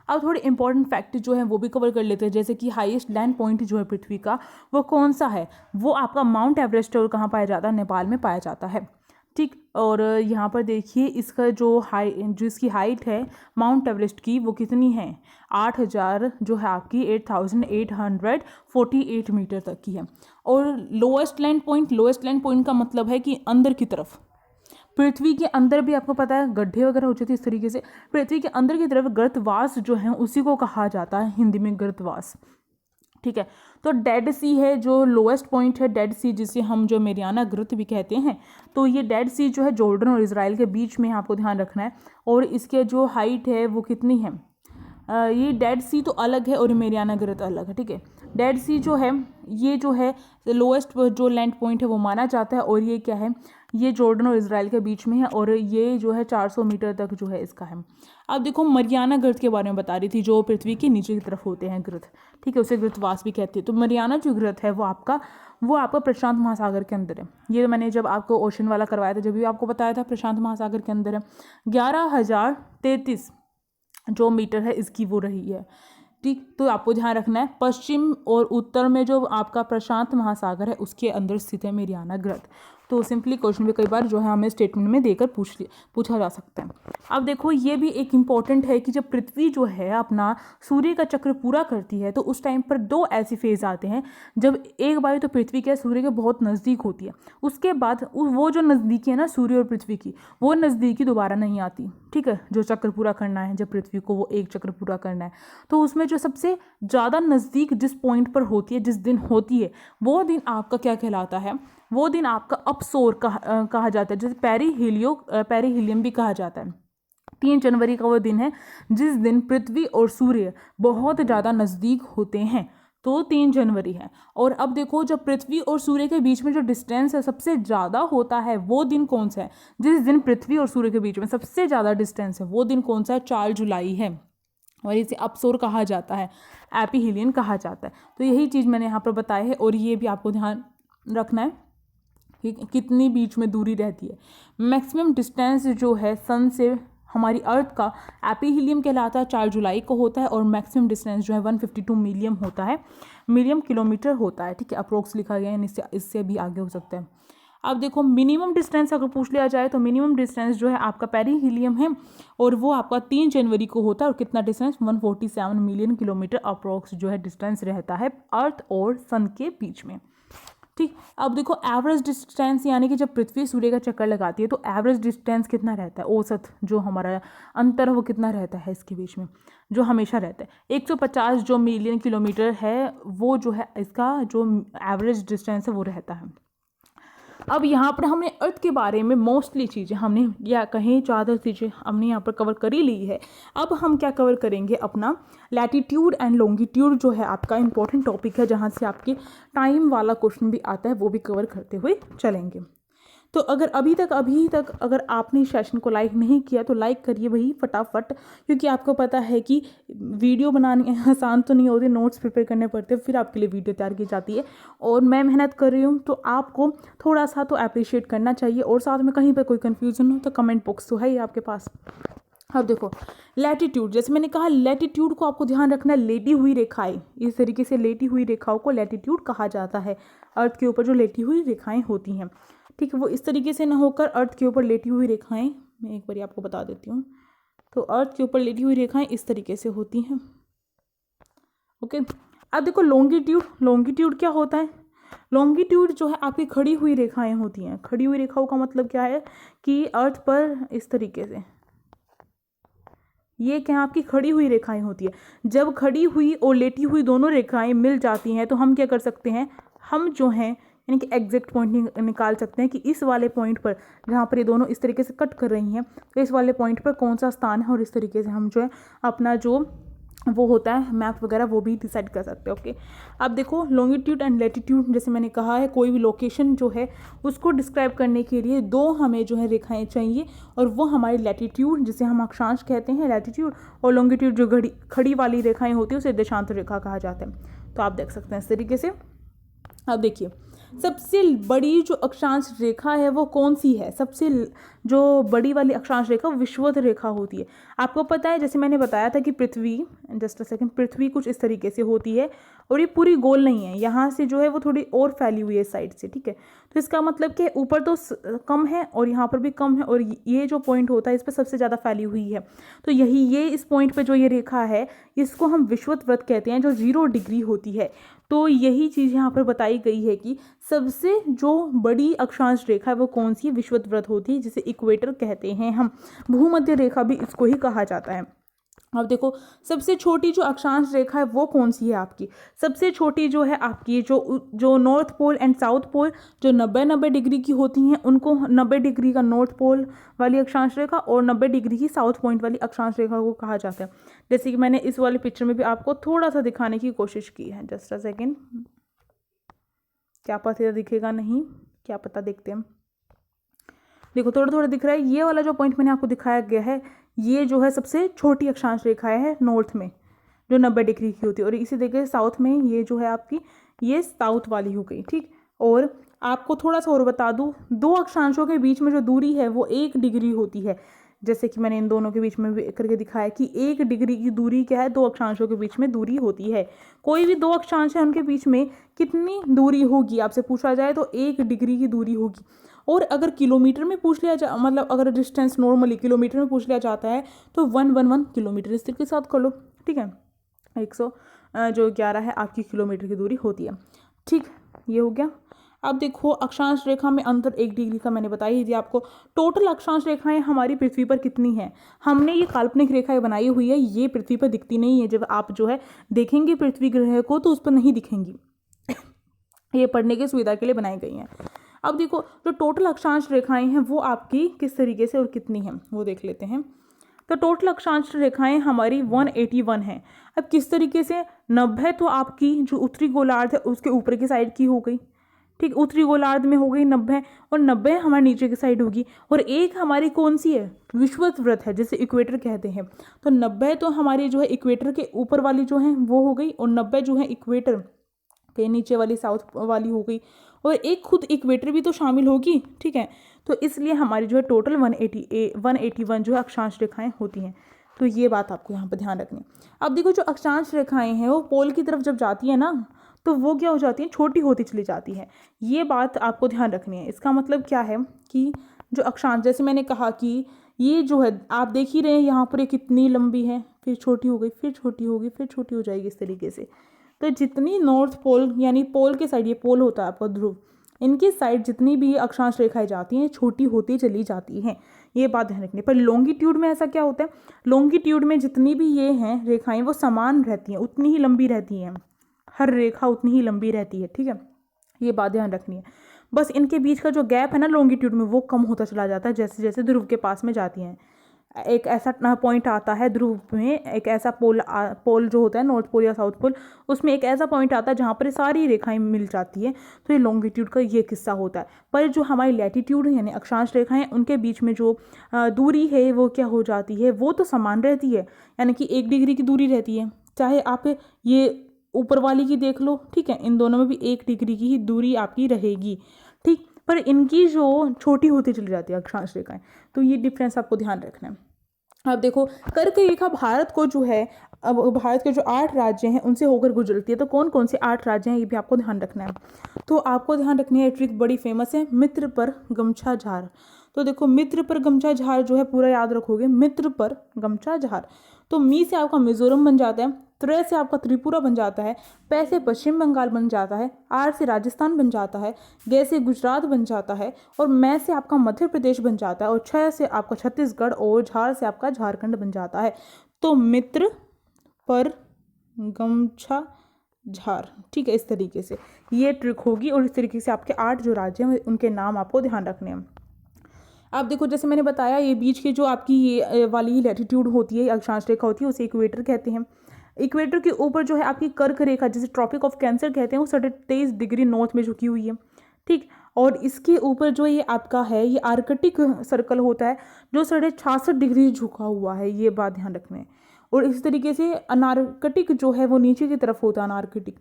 अब थोड़े इंपॉर्टेंट फैक्ट जो है वो भी कवर कर लेते हैं, जैसे कि हाईएस्ट लैंड पॉइंट जो है पृथ्वी का वो कौन सा है, वो आपका माउंट एवरेस्ट और कहाँ पाया जाता है, नेपाल में पाया जाता है, ठीक। और यहाँ पर देखिए इसका जो इसकी हाइट है माउंट एवरेस्ट की वो कितनी है, 8000 जो है आपकी 8848 मीटर तक की है। और लोएस्ट लैंड पॉइंट का मतलब है कि अंदर की तरफ, पृथ्वी के अंदर भी आपको पता है गड्ढे वगैरह हो जाते हैं इस तरीके से, पृथ्वी के अंदर की तरफ गर्तवास जो है उसी को कहा जाता है हिंदी में गर्तवास, ठीक है। तो डेड सी है जो लोएस्ट पॉइंट है, डेड सी जिसे हम जो मेरियाना गर्त भी कहते हैं, तो ये डेड सी जो है जॉर्डन और इजराइल के बीच में आपको ध्यान रखना है। और इसके जो हाइट है वो कितनी है, ये डेड सी तो अलग है और मेरियाना गर्त अलग है, ठीक है। डेड सी जो है ये जो है लोएस्ट जो लैंड पॉइंट है वो माना जाता है, और ये क्या है, ये जॉर्डन और इजराइल के बीच में है, और ये जो है 400 मीटर तक जो है इसका है। अब देखो मरियाना गर्त के बारे में बता रही थी, जो पृथ्वी के नीचे की तरफ होते हैं गर्त, ठीक है, उसे गर्तवास भी कहते हैं। तो मरियाना जो गर्त है वो आपका प्रशांत महासागर के अंदर है। ये मैंने जब आपको ओशन वाला करवाया था, जब भी आपको बताया था प्रशांत महासागर के अंदर है। 11,033 जो मीटर है इसकी वो रही है, ठीक। तो आपको ध्यान रखना है पश्चिम और उत्तर में जो आपका प्रशांत महासागर है उसके अंदर स्थित है मेरियाना गर्त। तो सिंपली क्वेश्चन भी कई बार जो है हमें स्टेटमेंट में देकर पूछा जा सकता है। अब देखो ये भी एक इम्पॉर्टेंट है कि जब पृथ्वी जो है अपना सूर्य का चक्र पूरा करती है तो उस टाइम पर 2 ऐसे फेज आते हैं, जब एक बार तो पृथ्वी क्या सूर्य के बहुत नज़दीक होती है, उसके बाद वो जो नज़दीकी है ना सूर्य और पृथ्वी की, वो नज़दीकी दोबारा नहीं आती, ठीक है। जो चक्र पूरा करना है जब पृथ्वी को वो एक चक्र पूरा करना है, तो उसमें जो सबसे ज़्यादा नज़दीक जिस पॉइंट पर होती है, जिस दिन होती है, वो दिन आपका क्या कहलाता है, वो दिन आपका अपसोर कहा जाता है, जैसे पेरिहीलियम भी कहा जाता है। 3 जनवरी का वो दिन है जिस दिन पृथ्वी और सूर्य बहुत ज़्यादा नज़दीक होते हैं, तो 3 जनवरी है। और अब देखो जब पृथ्वी और सूर्य के बीच में जो डिस्टेंस है सबसे ज़्यादा होता है, वो दिन कौन सा है, जिस दिन पृथ्वी और सूर्य के बीच में सबसे ज़्यादा डिस्टेंस है, वो दिन कौन सा है, 4 जुलाई है, और इसे अपसोर कहा जाता है, एपीहीलियन कहा जाता है। तो यही चीज़ मैंने यहाँ पर बताया है, और ये भी आपको ध्यान रखना है कि कितनी बीच में दूरी रहती है। मैक्सिमम डिस्टेंस जो है सन से हमारी अर्थ का एपीहीलियम कहलाता है, 4 जुलाई को होता है, और मैक्सिमम डिस्टेंस जो है 152 मिलियन होता है, मिलियन किलोमीटर होता है, ठीक है। अप्रोक्स लिखा गया है, इससे भी आगे हो सकता है। अब देखो मिनिमम डिस्टेंस अगर पूछ लिया जाए तो मिनिमम डिस्टेंस जो है आपका पेरिहीलियम है, और वो आपका 3 जनवरी को होता है, और कितना डिस्टेंस 147 मिलियन किलोमीटर अप्रोक्स जो है डिस्टेंस रहता है अर्थ और सन के बीच में, ठीक। अब देखो एवरेज डिस्टेंस, यानी कि जब पृथ्वी सूर्य का चक्कर लगाती है तो एवरेज डिस्टेंस कितना रहता है, औसत जो हमारा अंतर वो कितना रहता है इसके बीच में, जो हमेशा रहता है 150 जो मिलियन किलोमीटर है, वो जो है इसका जो एवरेज डिस्टेंस है वो रहता है। अब यहाँ पर हमने अर्थ के बारे में मोस्टली चीज़ें हमने या कहीं ज़्यादा चीज़ें हमने यहाँ पर कवर कर ही ली है। अब हम क्या कवर करेंगे, अपना लैटिट्यूड एंड लॉन्गिट्यूड जो है आपका इंपॉर्टेंट टॉपिक है, जहाँ से आपके टाइम वाला क्वेश्चन भी आता है, वो भी कवर करते हुए चलेंगे। तो अगर अभी तक अगर आपने इस सेशन को लाइक नहीं किया तो लाइक करिए भाई फटाफट, क्योंकि आपको पता है कि वीडियो बनानी आसान तो नहीं होती, नोट्स प्रिपेयर करने पड़ते हैं, फिर आपके लिए वीडियो तैयार की जाती है और मैं मेहनत कर रही हूँ, तो आपको थोड़ा सा तो अप्रिशिएट करना चाहिए। और साथ में कहीं पर कोई कन्फ्यूज़न हो तो कमेंट बॉक्स तो है ही आपके पास। अब देखो लैटिट्यूड, जैसे मैंने कहा लैटिट्यूड को आपको ध्यान रखना है, लेटी हुई रेखाएं, इस तरीके से लेटी हुई रेखाओं को लैटिट्यूड कहा जाता है। अर्थ के ऊपर जो लेटी हुई रेखाएं होती हैं, ठीक है, वो इस तरीके से ना होकर अर्थ के ऊपर लेटी हुई रेखाएं, मैं एक बार आपको बता देती हूँ, तो अर्थ के ऊपर लेटी हुई रेखाएं इस तरीके से होती हैं। ओके, अब देखो लॉन्गिट्यूड, लॉन्गिट्यूड क्या होता है? लॉन्गिट्यूड जो है आपकी खड़ी हुई रेखाएं होती हैं। खड़ी हुई रेखाओं का मतलब क्या है कि अर्थ पर इस तरीके से, ये क्या आपकी खड़ी हुई रेखाएं होती है। जब खड़ी हुई और लेटी हुई दोनों रेखाएं मिल जाती हैं तो हम क्या कर सकते हैं, हम जो हैं यानी कि एग्जैक्ट पॉइंट निकाल सकते हैं कि इस वाले पॉइंट पर जहाँ पर ये दोनों इस तरीके से कट कर रही हैं तो इस वाले पॉइंट पर कौन सा स्थान है, और इस तरीके से हम जो है अपना जो वो होता है मैप वगैरह वो भी डिसाइड कर सकते हैं। ओके, अब देखो लॉन्गिट्यूड एंड लैटिट्यूड, जैसे मैंने कहा है कोई भी लोकेशन जो है उसको डिस्क्राइब करने के लिए दो हमें जो है रेखाएं चाहिए, और वो हमारी लैटिट्यूड जिसे हम अक्षांश कहते हैं लैटिट्यूड, और लॉन्गिट्यूड जो खड़ी वाली रेखाएं होती है उसे देशांतर रेखा कहा जाता है। तो आप देख सकते हैं इस तरीके से। अब देखिए सबसे बड़ी जो अक्षांश रेखा है वो कौन सी है? सबसे जो बड़ी वाली अक्षांश रेखा विषुवत रेखा होती है। आपको पता है जैसे मैंने बताया था कि पृथ्वी, जस्ट अ सेकंड, पृथ्वी कुछ इस तरीके से होती है और ये पूरी गोल नहीं है, यहाँ से जो है वो थोड़ी और फैली हुई है इस साइड से, ठीक है। तो इसका मतलब कि ऊपर तो कम है और यहाँ पर भी कम है, और ये जो पॉइंट होता है इस पर सबसे ज़्यादा फैली हुई है। तो यही ये इस पॉइंट पर जो ये रेखा है इसको हम विषुवत वृत्त कहते हैं, जो 0 डिग्री होती है। तो यही चीज़ यहाँ पर बताई गई है कि सबसे जो बड़ी अक्षांश रेखा है वो कौन सी विषुवत वृत्त होती है, जिसे इक्वेटर कहते हैं हम। भूमध्य रेखा भी इसको ही कहा जाता है। अब देखो सबसे छोटी जो अक्षांश रेखा है वो कौन सी है आपकी? सबसे छोटी जो है आपकी जो north pole and south pole जो 90 डिग्री की होती हैं उनको 90 डिग्री का नॉर्थ पोल वाली अक्षांश रेखा और 90 डिग्री की साउथ पॉइंट वाली अक्षांश रेखा को कहा जाता है। जैसे कि मैंने इस वाले पिक्चर में भी आपको थोड़ा सा दिखाने की कोशिश की है। जस्ट अ सेकेंड, क्या पता दिखेगा नहीं, क्या पता, देखते हैं। देखो थोड़ा थोड़ा दिख रहा है। ये वाला जो पॉइंट मैंने आपको दिखाया गया है ये जो है सबसे छोटी अक्षांश रेखा है नॉर्थ में, जो 90 डिग्री की होती है, और इसी देखिए साउथ में ये जो है आपकी ये साउथ वाली हो गई, ठीक। और आपको थोड़ा सा और बता दूँ, दो अक्षांशों के बीच में जो दूरी है वो 1 डिग्री होती है। जैसे कि मैंने इन दोनों के बीच में भी करके दिखाया कि 1 डिग्री की दूरी क्या है, दो अक्षांशों के बीच में दूरी होती है। कोई भी दो अक्षांश है उनके बीच में कितनी दूरी होगी आपसे पूछा जाए तो 1 डिग्री की दूरी होगी। और अगर किलोमीटर में पूछ लिया जा, मतलब अगर डिस्टेंस नॉर्मली किलोमीटर में पूछ लिया जाता है तो 111 किलोमीटर इस के साथ कर लो, ठीक है। 111 है आपकी किलोमीटर की दूरी होती है, ठीक। ये हो गया। अब देखो अक्षांश रेखा में अंतर 1 डिग्री का मैंने बताई ही थी आपको। टोटल अक्षांश रेखाएं हमारी पृथ्वी पर कितनी हैं? हमने ये काल्पनिक रेखाएं बनाई हुई है, ये पृथ्वी पर दिखती नहीं है। जब आप जो है देखेंगे पृथ्वी ग्रह को तो उस पर नहीं दिखेंगी ये पढ़ने की सुविधा के लिए बनाई गई हैं। अब देखो जो टोटल अक्षांश रेखाएं हैं वो आपकी किस तरीके से और कितनी हैं वो देख लेते हैं। तो टोटल अक्षांश रेखाएं हमारी 181 हैं। अब किस तरीके से? 90 तो आपकी जो उत्तरी गोलार्ध है उसके ऊपर की साइड की हो गई, ठीक, उत्तरी गोलार्ध में हो गई 90, और 90 हमारे नीचे की साइड होगी। और एक हमारी कौन सी है? विषुवत वृत्त है, जिसे इक्वेटर कहते हैं। तो 90 तो हमारी जो है इक्वेटर के ऊपर वाली जो है वो हो गई, और 90 जो है इक्वेटर के नीचे वाली साउथ वाली हो गई, और एक खुद इक्वेटर भी तो शामिल होगी, ठीक है। तो इसलिए हमारी जो है टोटल 181 जो है अक्षांश रेखाएं होती हैं। तो ये बात आपको यहाँ पर ध्यान रखनी है। अब देखो जो अक्षांश रेखाएं हैं वो पोल की तरफ जब जाती है ना तो वो क्या हो जाती है? छोटी होती चली जाती है। ये बात आपको ध्यान रखनी है। इसका मतलब क्या है कि जो अक्षांश, जैसे मैंने कहा कि ये जो है आप देख ही रहे हैं यहाँ पर ये कितनी लंबी है, फिर छोटी हो गई, फिर छोटी होगी, फिर छोटी हो जाएगी, इस तरीके से। तो जितनी नॉर्थ पोल यानी पोल के साइड, ये पोल होता है आपका ध्रुव, इनकी साइड जितनी भी अक्षांश रेखाएं जाती हैं छोटी होती चली जाती हैं। ये बात ध्यान रखनी। पर लॉन्गिट्यूड में ऐसा क्या होता है? लॉन्गिट्यूड में जितनी भी ये हैं रेखाएं वो समान रहती हैं, उतनी ही लंबी रहती हैं, हर रेखा उतनी ही लंबी रहती है, ठीक है। ये बात ध्यान रखनी है। बस इनके बीच का जो गैप है ना लॉन्गिट्यूड में वो कम होता चला जाता है जैसे जैसे ध्रुव के पास में जाती हैं। एक ऐसा पॉइंट आता है ध्रुव में, एक ऐसा पोल जो होता है नॉर्थ पोल या साउथ पोल, उसमें एक ऐसा पॉइंट आता है जहाँ पर सारी रेखाएं मिल जाती है। तो ये लॉन्गिट्यूड का ये किस्सा होता है। पर जो हमारी लैटिट्यूड यानी अक्षांश रेखाएं, उनके बीच में जो दूरी है वो क्या हो जाती है, वो तो समान रहती है, यानी कि 1 डिग्री की दूरी रहती है। चाहे आप ये ऊपर वाली की देख लो, ठीक है, इन दोनों में भी 1 डिग्री की ही दूरी आपकी रहेगी, ठीक। पर इनकी जो छोटी होती चली जाती है अक्षांश रेखाएं, तो ये डिफरेंस आपको ध्यान रखना है। अब देखो कर्क रेखा भारत को जो है, अब भारत के जो 8 राज्य हैं उनसे होकर गुजरती है। तो कौन कौन से 8 राज्य हैं ये भी आपको ध्यान रखना है। तो आपको ध्यान रखनी है, ट्रिक बड़ी फेमस है, मित्र पर गमछा झार। तो देखो मित्र पर गमछा झार जो है पूरा याद रखोगे, मित्र पर गमछा झार। तो मी से आपका मिजोरम बन जाता है, त्रय से आपका त्रिपुरा बन जाता है, पै से पश्चिम बंगाल बन जाता है, आर से राजस्थान बन जाता है, गे से गुजरात बन जाता है, और मै से आपका मध्य प्रदेश बन जाता है, और छह से आपका छत्तीसगढ़, और झार से आपका झारखंड बन जाता है। तो मित्र पर गमछा झार, ठीक है, इस तरीके से ये ट्रिक होगी। और इस तरीके से आपके 8 जो राज्य हैं उनके नाम आपको ध्यान रखने हैं। आप देखो जैसे मैंने बताया, ये बीच की जो आपकी ये वाली लैटिट्यूड होती है, अक्षांश रेखा होती है, उसे इक्वेटर कहते हैं। इक्वेटर के ऊपर जो है आपकी कर्क रेखा, जिसे ट्रॉपिक ऑफ कैंसर कहते हैं, वो 23 डिग्री नॉर्थ में झुकी हुई है, ठीक। और इसके ऊपर जो ये आपका है, ये आर्कटिक सर्कल होता है जो 66.5 डिग्री झुका हुआ है, ये बात ध्यान रखना है। और इस तरीके से अनार्कटिक जो है वो नीचे की तरफ होता है, अनार्कटिक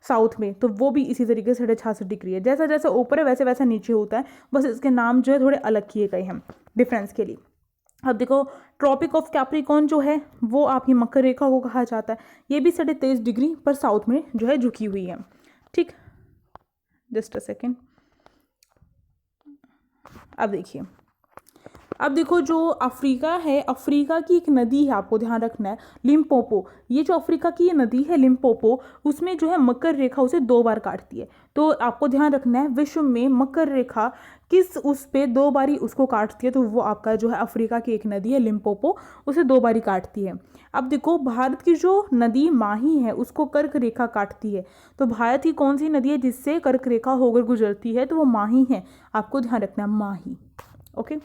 साउथ में, तो वो भी इसी तरीके से 66 डिग्री है। जैसा जैसा ऊपर है वैसे वैसा नीचे होता है, बस इसके नाम जो है थोड़े अलग किए गए हैं डिफरेंस के लिए। अब देखो ट्रॉपिक ऑफ कैप्रिकॉर्न जो है वो आपकी मकर रेखा को कहा जाता है, ये भी 23 डिग्री पर साउथ में जो है झुकी हुई है, ठीक। Just a second. अब देखो जो अफ्रीका है, अफ्रीका की एक नदी है, आपको ध्यान रखना है, लिम्पोपो। ये जो अफ्रीका की ये नदी है लिम्पोपो, उसमें जो है मकर रेखा उसे 2 बार काटती है। तो आपको ध्यान रखना है, विश्व में मकर रेखा किस उस पे 2 बारी उसको काटती है, तो वो आपका जो है अफ्रीका की एक नदी है लिम्पोपो, उसे 2 बारी काटती है। अब देखो भारत की जो नदी माही है उसको कर्क रेखा काटती है। तो भारत की कौन सी नदी है जिससे कर्क रेखा होकर गुजरती है, तो वो माही है, आपको ध्यान रखना है, माही, ओके।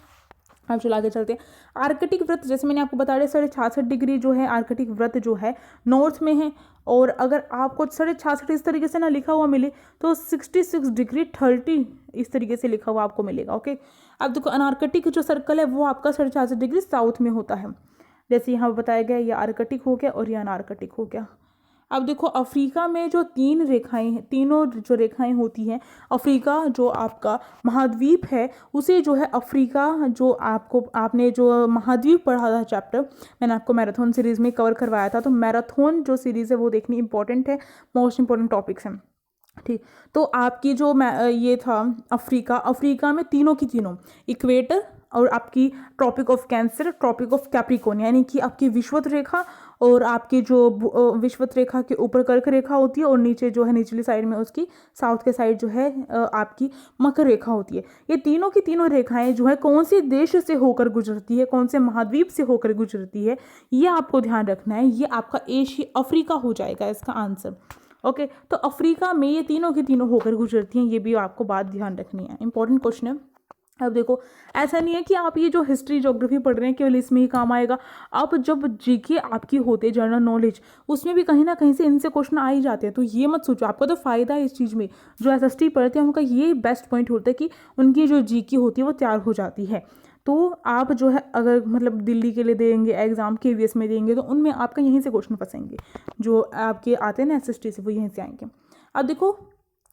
अब चलो आगे चलते हैं। आर्कटिक वृत्त, जैसे मैंने आपको बता दिया, 66.5 डिग्री जो है आर्कटिक वृत्त जो है नॉर्थ में है। और अगर आपको 66.5 इस तरीके से ना लिखा हुआ मिले तो 66 डिग्री 30 इस तरीके से लिखा हुआ आपको मिलेगा, ओके। अब देखो अनार्कटिक जो सर्कल है वो आपका 66 डिग्री साउथ में होता है, जैसे यहाँ बताया गया, ये आर्कटिक हो गया और ये अनार्कटिक हो गया। अब देखो अफ्रीका में जो 3 रेखाएं हैं, तीनों जो रेखाएं होती हैं, अफ्रीका जो आपका महाद्वीप है उसे जो है अफ्रीका, जो आपने जो महाद्वीप पढ़ा था चैप्टर, मैंने आपको मैराथन सीरीज़ में कवर करवाया था। तो मैराथन जो सीरीज़ है वो देखनी इंपॉर्टेंट है, मोस्ट इंपॉर्टेंट टॉपिक्स हैं, ठीक। तो आपकी जो ये था अफ्रीका में तीनों की तीनों इक्वेटर और आपकी tropic of cancer, tropic of capricorn, यानी कि आपकी विषुवत रेखा और आपकी जो विषुवत रेखा के ऊपर कर्क रेखा होती है और नीचे जो है निचली साइड में उसकी साउथ के साइड जो है आपकी मकर रेखा होती है। ये तीनों की तीनों रेखाएं जो है कौन से देश से होकर गुजरती है, कौन से महाद्वीप से होकर गुजरती है, ये आपको ध्यान रखना है। ये आपका एशिया अफ्रीका हो जाएगा इसका आंसर, ओके। तो अफ्रीका में ये तीनों की तीनों होकर गुजरती हैं, ये भी आपको बात ध्यान रखनी है, इंपॉर्टेंट क्वेश्चन है। अब देखो ऐसा नहीं है कि आप ये जो हिस्ट्री ज्योग्राफी पढ़ रहे हैं केवल इसमें ही काम आएगा। आप जब जीके आपकी होते हैं जनरल नॉलेज, उसमें भी कहीं ना कहीं से इनसे क्वेश्चन आ ही जाते हैं। तो ये मत सोचो, आपको तो फ़ायदा है इस चीज़ में। जो एसएसटी पढ़ते हैं उनका ये बेस्ट पॉइंट होता है कि उनकी जो जीके होती है वो तैयार हो जाती है। तो आप जो है अगर मतलब दिल्ली के लिए देंगे एग्ज़ाम, केवीएस में देंगे, तो उनमें आपका यहीं से क्वेश्चन फंसेंगे, जो आपके आते हैं ना एसएसटी से, वो यहीं से आएंगे। अब देखो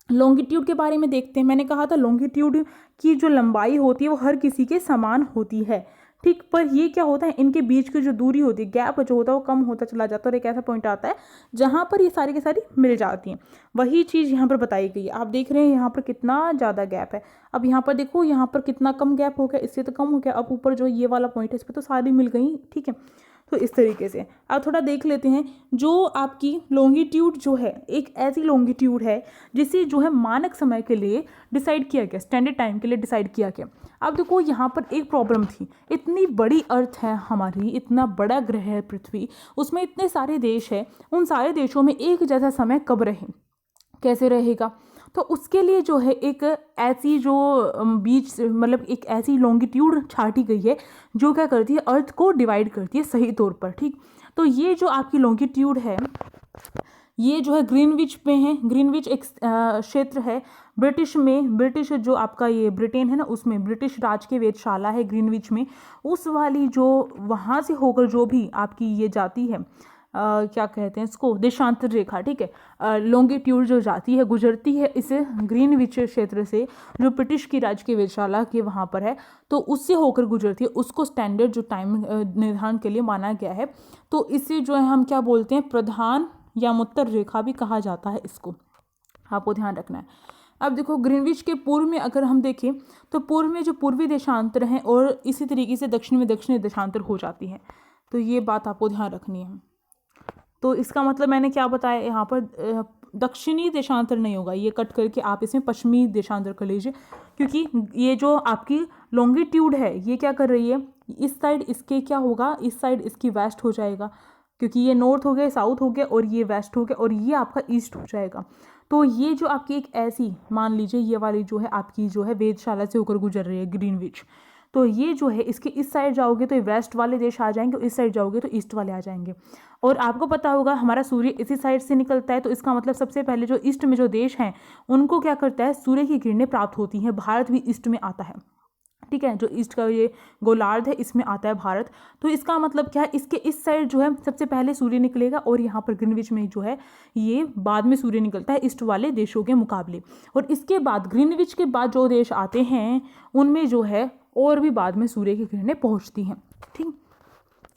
लॉन्गिट्यूड के बारे में देखते हैं। मैंने कहा था लॉन्गिट्यूड की जो लंबाई होती है वो हर किसी के समान होती है, ठीक। पर ये क्या होता है, इनके बीच की जो दूरी होती है, गैप जो होता है वो कम होता चला जाता है, और एक ऐसा पॉइंट आता है जहाँ पर ये सारी की सारी मिल जाती हैं। वही चीज़ यहाँ पर बताई गई है। आप देख रहे हैं यहाँ पर कितना ज़्यादा गैप है। अब यहाँ पर देखो, यहाँ पर कितना कम गैप हो गया, इससे तो कम हो गया। अब ऊपर जो ये वाला पॉइंट है इस पर तो सारी मिल गई, ठीक है। तो इस तरीके से अब थोड़ा देख लेते हैं। जो आपकी लॉन्गिट्यूड जो है एक ऐसी लॉन्गिट्यूड है जिसे जो है मानक समय के लिए डिसाइड किया गया, स्टैंडर्ड टाइम के लिए डिसाइड किया गया। अब देखो यहाँ पर एक प्रॉब्लम थी, इतनी बड़ी अर्थ है हमारी, इतना बड़ा ग्रह है पृथ्वी, उसमें इतने सारे देश हैं, उन सारे देशों में एक जैसा समय कब रहे, कैसे रहेगा। तो उसके लिए जो है एक ऐसी जो बीच मतलब एक ऐसी लॉन्गिट्यूड छाटी गई है जो क्या करती है, अर्थ को डिवाइड करती है सही तौर पर। ठीक, तो ये जो आपकी लॉन्गिट्यूड है ये जो है ग्रीनविच पे है। ग्रीनविच एक क्षेत्र है ब्रिटिश में, ब्रिटिश जो आपका ये ब्रिटेन है ना, उसमें ब्रिटिश राज के वेधशाला है ग्रीनविच में, उस वाली जो वहाँ से होकर जो भी आपकी ये जाती है क्या कहते हैं इसको, देशांतर रेखा, ठीक है, लॉन्गिट्यूड जो जाती है गुजरती है इस ग्रीनविच क्षेत्र से जो ब्रिटिश की राज की वेधशाला के वहाँ पर है, तो उससे होकर गुजरती है, उसको स्टैंडर्ड जो टाइम निर्धारण के लिए माना गया है। तो इसे जो है हम क्या बोलते हैं, प्रधान या उत्तर रेखा भी कहा जाता है, इसको आपको ध्यान रखना है। अब देखो ग्रीनविच के पूर्व में अगर हम देखें तो पूर्व में जो पूर्वी देशांतर हैं और इसी तरीके से दक्षिण में दक्षिणी देशांतर हो जाती है, तो ये बात आपको ध्यान रखनी है। तो इसका मतलब मैंने क्या बताया, यहाँ पर दक्षिणी देशांतर नहीं होगा, ये कट करके आप इसमें पश्चिमी देशांतर कर लीजिए, क्योंकि ये जो आपकी लॉन्गिट्यूड है ये क्या कर रही है, इस साइड इसके क्या होगा, इस साइड इसकी वेस्ट हो जाएगा, क्योंकि ये नॉर्थ हो गया, साउथ हो गया और ये वेस्ट हो गया और ये आपका ईस्ट हो जाएगा। तो ये जो आपकी एक ऐसी मान लीजिए ये वाली जो है आपकी जो है वेधशाला से होकर गुजर रही है ग्रीनविच, तो ये जो है इसके इस साइड जाओगे तो वेस्ट वाले देश आ जाएंगे और इस साइड जाओगे तो ईस्ट वाले आ जाएंगे। और आपको पता होगा हमारा सूर्य इसी साइड से निकलता है, तो इसका मतलब सबसे पहले जो ईस्ट में जो देश हैं उनको क्या करता है, सूर्य की किरणें प्राप्त होती हैं। भारत भी ईस्ट में आता है, ठीक है, जो ईस्ट का ये गोलार्ध है इसमें आता है भारत। तो इसका मतलब क्या है, इसके इस साइड जो है सबसे पहले सूर्य निकलेगा और यहाँ पर ग्रीनविच में जो है ये बाद में सूर्य निकलता है ईस्ट वाले देशों के मुकाबले। और इसके बाद ग्रीनविच के बाद जो देश आते हैं उनमें जो है और भी बाद में सूर्य की किरणें पहुँचती हैं। ठीक,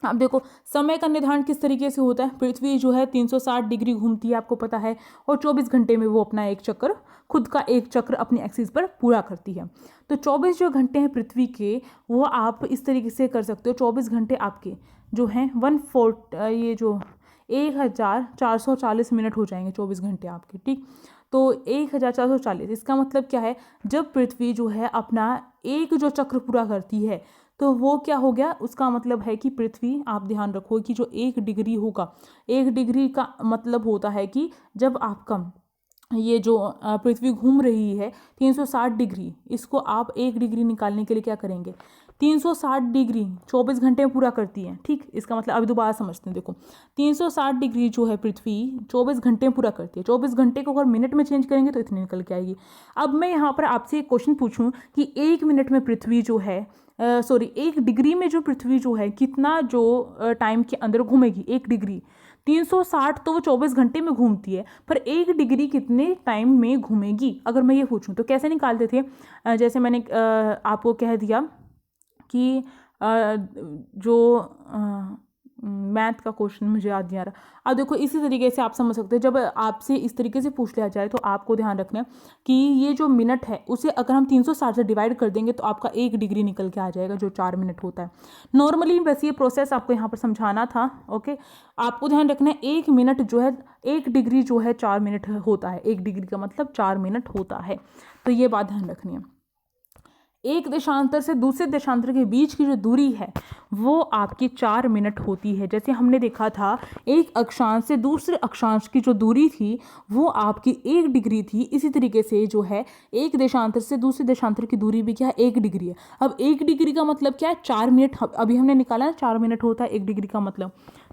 अब देखो समय का निर्धारण किस तरीके से होता है। पृथ्वी जो है 360 डिग्री घूमती है, आपको पता है, और 24 घंटे में वो अपना एक चक्कर, खुद का एक चक्र अपनी एक्सिस पर पूरा करती है। तो 24 जो घंटे हैं पृथ्वी के, वो आप इस तरीके से कर सकते हो, 24 घंटे आपके जो हैं ये जो 1440 मिनट हो जाएंगे 24 घंटे आपके। ठीक, तो 1440, इसका मतलब क्या है, जब पृथ्वी जो है अपना एक जो चक्र पूरा करती है तो वो क्या हो गया, उसका मतलब है कि पृथ्वी, आप ध्यान रखो कि जो 1 डिग्री होगा, 1 डिग्री का मतलब होता है कि जब आपका ये जो पृथ्वी घूम रही है 360 डिग्री, इसको आप 1 डिग्री निकालने के लिए क्या करेंगे, 360 डिग्री 24 घंटे में पूरा करती है। ठीक, इसका मतलब अभी दोबारा समझते हैं। देखो 360 डिग्री जो है पृथ्वी 24 घंटे में पूरा करती है। 24 घंटे को अगर मिनट में चेंज करेंगे तो इतनी निकल के आएगी। अब मैं यहाँ पर आपसे एक क्वेश्चन पूछूं कि 1 मिनट में पृथ्वी जो है 1 डिग्री में जो पृथ्वी जो है कितना जो टाइम के अंदर घूमेगी, 1 डिग्री 360 तो वो 24 घंटे में घूमती है, पर 1 डिग्री कितने टाइम में घूमेगी, अगर मैं ये पूछूं तो कैसे निकालते थे। जैसे मैंने आपको कह दिया कि जो मैथ का क्वेश्चन मुझे याद नहीं आ रहा। अब देखो इसी तरीके से आप समझ सकते हैं, जब आपसे इस तरीके से पूछ लिया जाए तो आपको ध्यान रखना है कि ये जो मिनट है उसे अगर हम 360 से डिवाइड कर देंगे तो आपका 1 डिग्री निकल के आ जाएगा, जो 4 मिनट होता है नॉर्मली। वैसे ये प्रोसेस आपको यहाँ पर समझाना था। ओके, आपको ध्यान रखना है 1 मिनट जो है 1 डिग्री जो है 4 मिनट होता है। 1 डिग्री का मतलब 4 मिनट होता है, तो ये बात ध्यान रखनी है। एक देशांतर से दूसरे देशांतर के बीच की जो दूरी है वो आपकी 4 मिनट होती है। जैसे हमने देखा था एक अक्षांश से दूसरे अक्षांश की जो दूरी थी वो आपकी 1 डिग्री थी, इसी तरीके से जो है एक देशांतर से दूसरे देशांतर की दूरी भी क्या है, 1 डिग्री है। अब 1 डिग्री का मतलब क्या है, 4 मिनट अभी हमने निकाला ना, 4 मिनट होता है 1 डिग्री का मतलब।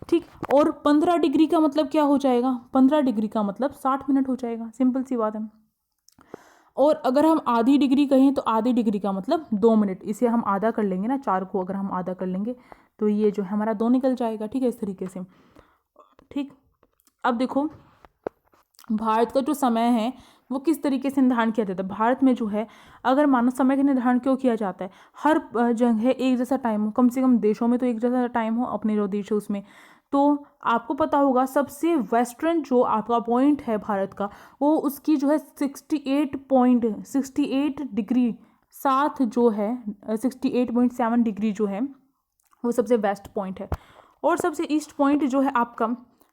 ठीक, और 15 डिग्री का मतलब क्या हो जाएगा, 15 डिग्री का मतलब 60 मिनट हो जाएगा, सिंपल सी बात है। और अगर हम आधी डिग्री कहें तो आधी डिग्री का मतलब 2 मिनट, इसे हम आधा कर लेंगे ना, 4 को अगर हम आधा कर लेंगे तो ये जो है हमारा 2 निकल जाएगा। ठीक है, इस तरीके से। ठीक, अब देखो भारत का जो समय है वो किस तरीके से निर्धारण किया जाता है। भारत में जो है अगर मानव समय का निर्धारण क्यों किया जाता है, हर जगह एक जैसा टाइम हो, कम से कम देशों में तो एक जैसा टाइम हो, अपने जो देश है उसमें। तो आपको पता होगा सबसे वेस्टर्न जो आपका पॉइंट है भारत का, वो उसकी जो है 68 डिग्री 7 जो है 68.7 डिग्री जो है वो सबसे वेस्ट पॉइंट है। और सबसे ईस्ट पॉइंट जो है आपका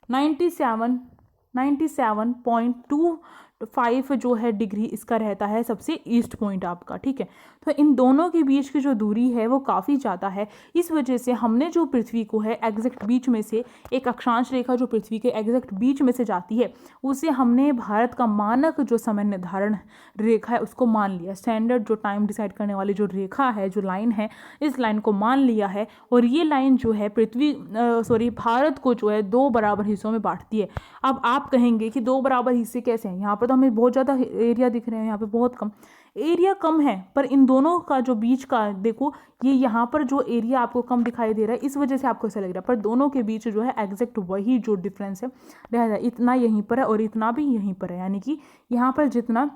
97.2 5 जो है डिग्री इसका रहता है सबसे ईस्ट पॉइंट आपका, ठीक है। तो इन दोनों के बीच की जो दूरी है वो काफ़ी ज़्यादा है। इस वजह से हमने जो पृथ्वी को है एग्जैक्ट बीच में से, एक अक्षांश रेखा जो पृथ्वी के एग्जैक्ट बीच में से जाती है, उसे हमने भारत का मानक जो समय निर्धारण रेखा है उसको मान लिया। स्टैंडर्ड जो टाइम डिसाइड करने वाली जो रेखा है, जो लाइन है, इस लाइन को मान लिया है। और ये लाइन जो है भारत को जो है 2 बराबर हिस्सों में बांटती है। अब आप कहेंगे कि 2 बराबर हिस्से कैसे हैं, यहाँ पर तो हमें बहुत ज़्यादा एरिया दिख रहे हैं, यहाँ पे बहुत कम एरिया कम है, पर इन दोनों का जो बीच का देखो, ये यहाँ पर जो एरिया आपको कम दिखाई दे रहा है इस वजह से आपको ऐसा लग रहा है, पर दोनों के बीच जो है एग्जैक्ट वही जो डिफरेंस है रह रहा है। इतना यहीं पर है और इतना भी यहीं पर है, यानी कि यहाँ पर जितना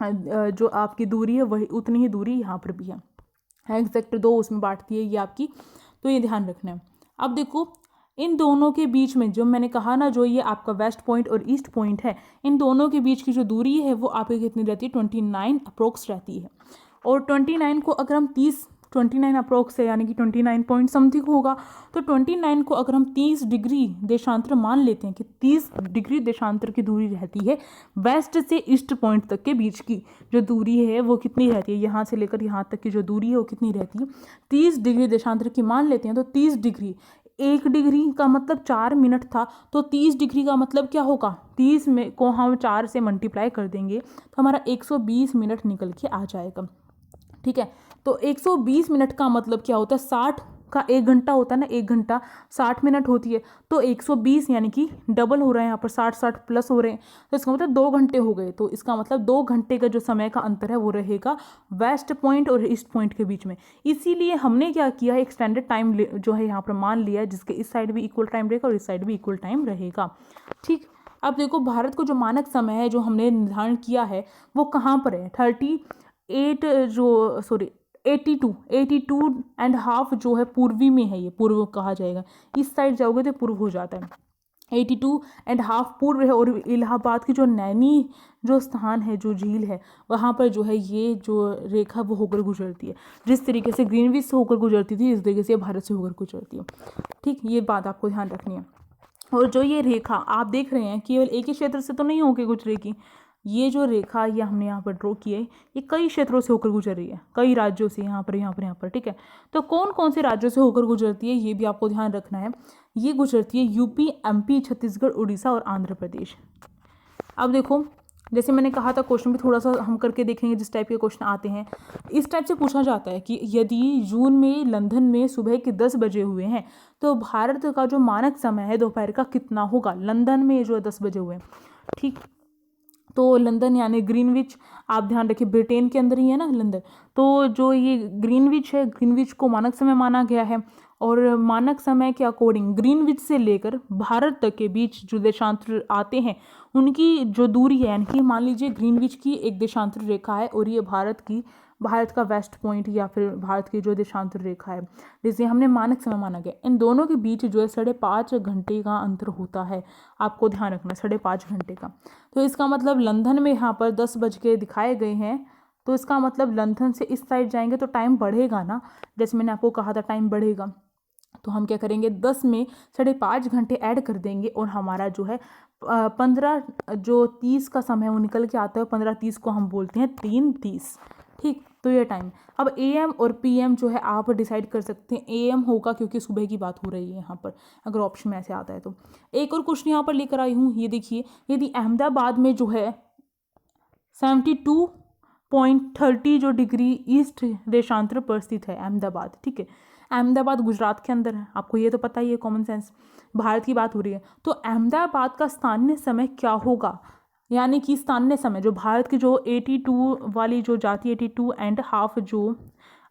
जो आपकी दूरी है वही उतनी ही दूरी यहाँ पर भी है। एग्जैक्ट 2 उसमें बांटती है ये आपकी, तो ये ध्यान रखना है। अब देखो इन दोनों के बीच में जो मैंने कहा ना, जो ये आपका वेस्ट पॉइंट और ईस्ट पॉइंट है, इन दोनों के बीच की जो दूरी है वो आपकी कितनी रहती है, 29 अप्रोक्स रहती है। और 29 को अगर हम 29 अप्रोक्स है, यानी कि 29 पॉइंट समथिंग होगा, तो 29 को अगर हम 30 डिग्री देशांतर मान लेते हैं कि 30 डिग्री देशांतर की दूरी रहती है वेस्ट से ईस्ट पॉइंट तक के बीच की जो दूरी है वो कितनी रहती है, यहाँ से लेकर यहाँ तक की जो दूरी है वो कितनी रहती है, 30 डिग्री देशांतर की मान लेते हैं। तो 30 डिग्री, 1 डिग्री का मतलब 4 मिनट था, तो 30 डिग्री का मतलब क्या होगा, 30 में को हम 4 से मल्टीप्लाई कर देंगे तो हमारा 120 मिनट निकल के आ जाएगा, ठीक है। तो 120 मिनट का मतलब क्या होता है, 60 का 1 घंटा होता है ना, 1 घंटा 60 मिनट होती है, तो 120 यानी कि डबल हो रहा है, यहाँ पर 60 प्लस हो रहे हैं, तो इसका मतलब 2 घंटे हो गए। तो इसका मतलब 2 घंटे का जो समय का अंतर है वो रहेगा वेस्ट पॉइंट और ईस्ट पॉइंट के बीच में। इसीलिए हमने क्या किया है, एक स्टैंडर्ड टाइम जो है यहाँ पर मान लिया है, जिसके इस साइड भी इक्वल टाइम रहेगा और इस साइड भी इक्वल टाइम रहेगा, ठीक। अब देखो भारत को जो मानक समय है जो हमने निर्धारण किया है वो कहाँ पर है, 82.5 जो है पूर्वी में है, ये पूर्व कहा जाएगा, इस साइड जाओगे तो पूर्व हो जाता है। 82.5 पूर्व है। और इलाहाबाद की जो नैनी जो स्थान है, जो झील है, वहाँ पर जो है ये जो रेखा वो होकर गुजरती है। जिस तरीके से ग्रीनविच से होकर गुजरती थी इस तरीके से भारत से होकर गुजरती है, ठीक। ये बात आपको ध्यान रखनी है। और जो ये रेखा आप देख रहे हैं केवल एक ही क्षेत्र से तो नहीं होकर गुजरेगी, ये जो रेखा ये हमने यहाँ पर ड्रॉ की है ये कई क्षेत्रों से होकर गुजर रही है, कई राज्यों से, यहाँ पर, ठीक है। तो कौन कौन से राज्यों से होकर गुजरती है ये भी आपको ध्यान रखना है। ये गुजरती है यूपी, एमपी, छत्तीसगढ़, उड़ीसा और आंध्र प्रदेश। अब देखो जैसे मैंने कहा था क्वेश्चन भी थोड़ा सा हम करके देखेंगे, जिस टाइप के क्वेश्चन आते हैं इस टाइप से पूछा जाता है कि यदि जून में लंदन में सुबह के 10 बजे हुए हैं तो भारत का जो मानक समय है दोपहर का कितना होगा। लंदन में जो है 10 बजे हुए हैं, ठीक। तो लंदन यानी ग्रीनविच, आप ध्यान रखिए ब्रिटेन के अंदर ही है ना लंदन, तो जो ये ग्रीनविच है, ग्रीनविच को मानक समय माना गया है। और मानक समय के अकॉर्डिंग ग्रीनविच से लेकर भारत तक के बीच जो देशांतर आते हैं उनकी जो दूरी है, यानी कि मान लीजिए ग्रीनविच की एक देशांतर रेखा है और ये भारत का वेस्ट पॉइंट या फिर भारत की जो देशांतर रेखा है जिसे हमने मानक समय माना गया, इन दोनों के बीच जो है 5.5 घंटे का अंतर होता है। आपको ध्यान रखना 5.5 घंटे का। तो इसका मतलब लंदन में यहाँ पर 10 बज के दिखाए गए हैं, तो इसका मतलब लंदन से इस साइड जाएंगे तो टाइम बढ़ेगा ना, जैसे मैंने आपको कहा था टाइम बढ़ेगा। तो हम क्या करेंगे 10 में 5.5 घंटे ऐड कर देंगे और हमारा जो है 15 जो 30 का समय वो निकल के आता है, 15:30 को हम बोलते हैं 3:30, ठीक। तो ये टाइम अब AM और PM जो है आप डिसाइड कर सकते हैं। AM होगा क्योंकि सुबह की बात हो रही है यहाँ पर, अगर ऑप्शन में ऐसे आता है तो। एक और क्वेश्चन यहाँ पर लेकर आई हूँ, ये देखिए यदि अहमदाबाद में जो है 72.30 जो डिग्री ईस्ट देशांतर पर स्थित है अहमदाबाद, ठीक है। अहमदाबाद गुजरात के अंदर है, आपको ये तो पता ही है, कॉमन सेंस, भारत की बात हो रही है। तो अहमदाबाद का स्थानीय समय क्या होगा, यानी कि स्थानीय समय जो भारत की जो 82 वाली जो जाती है 82.5 जो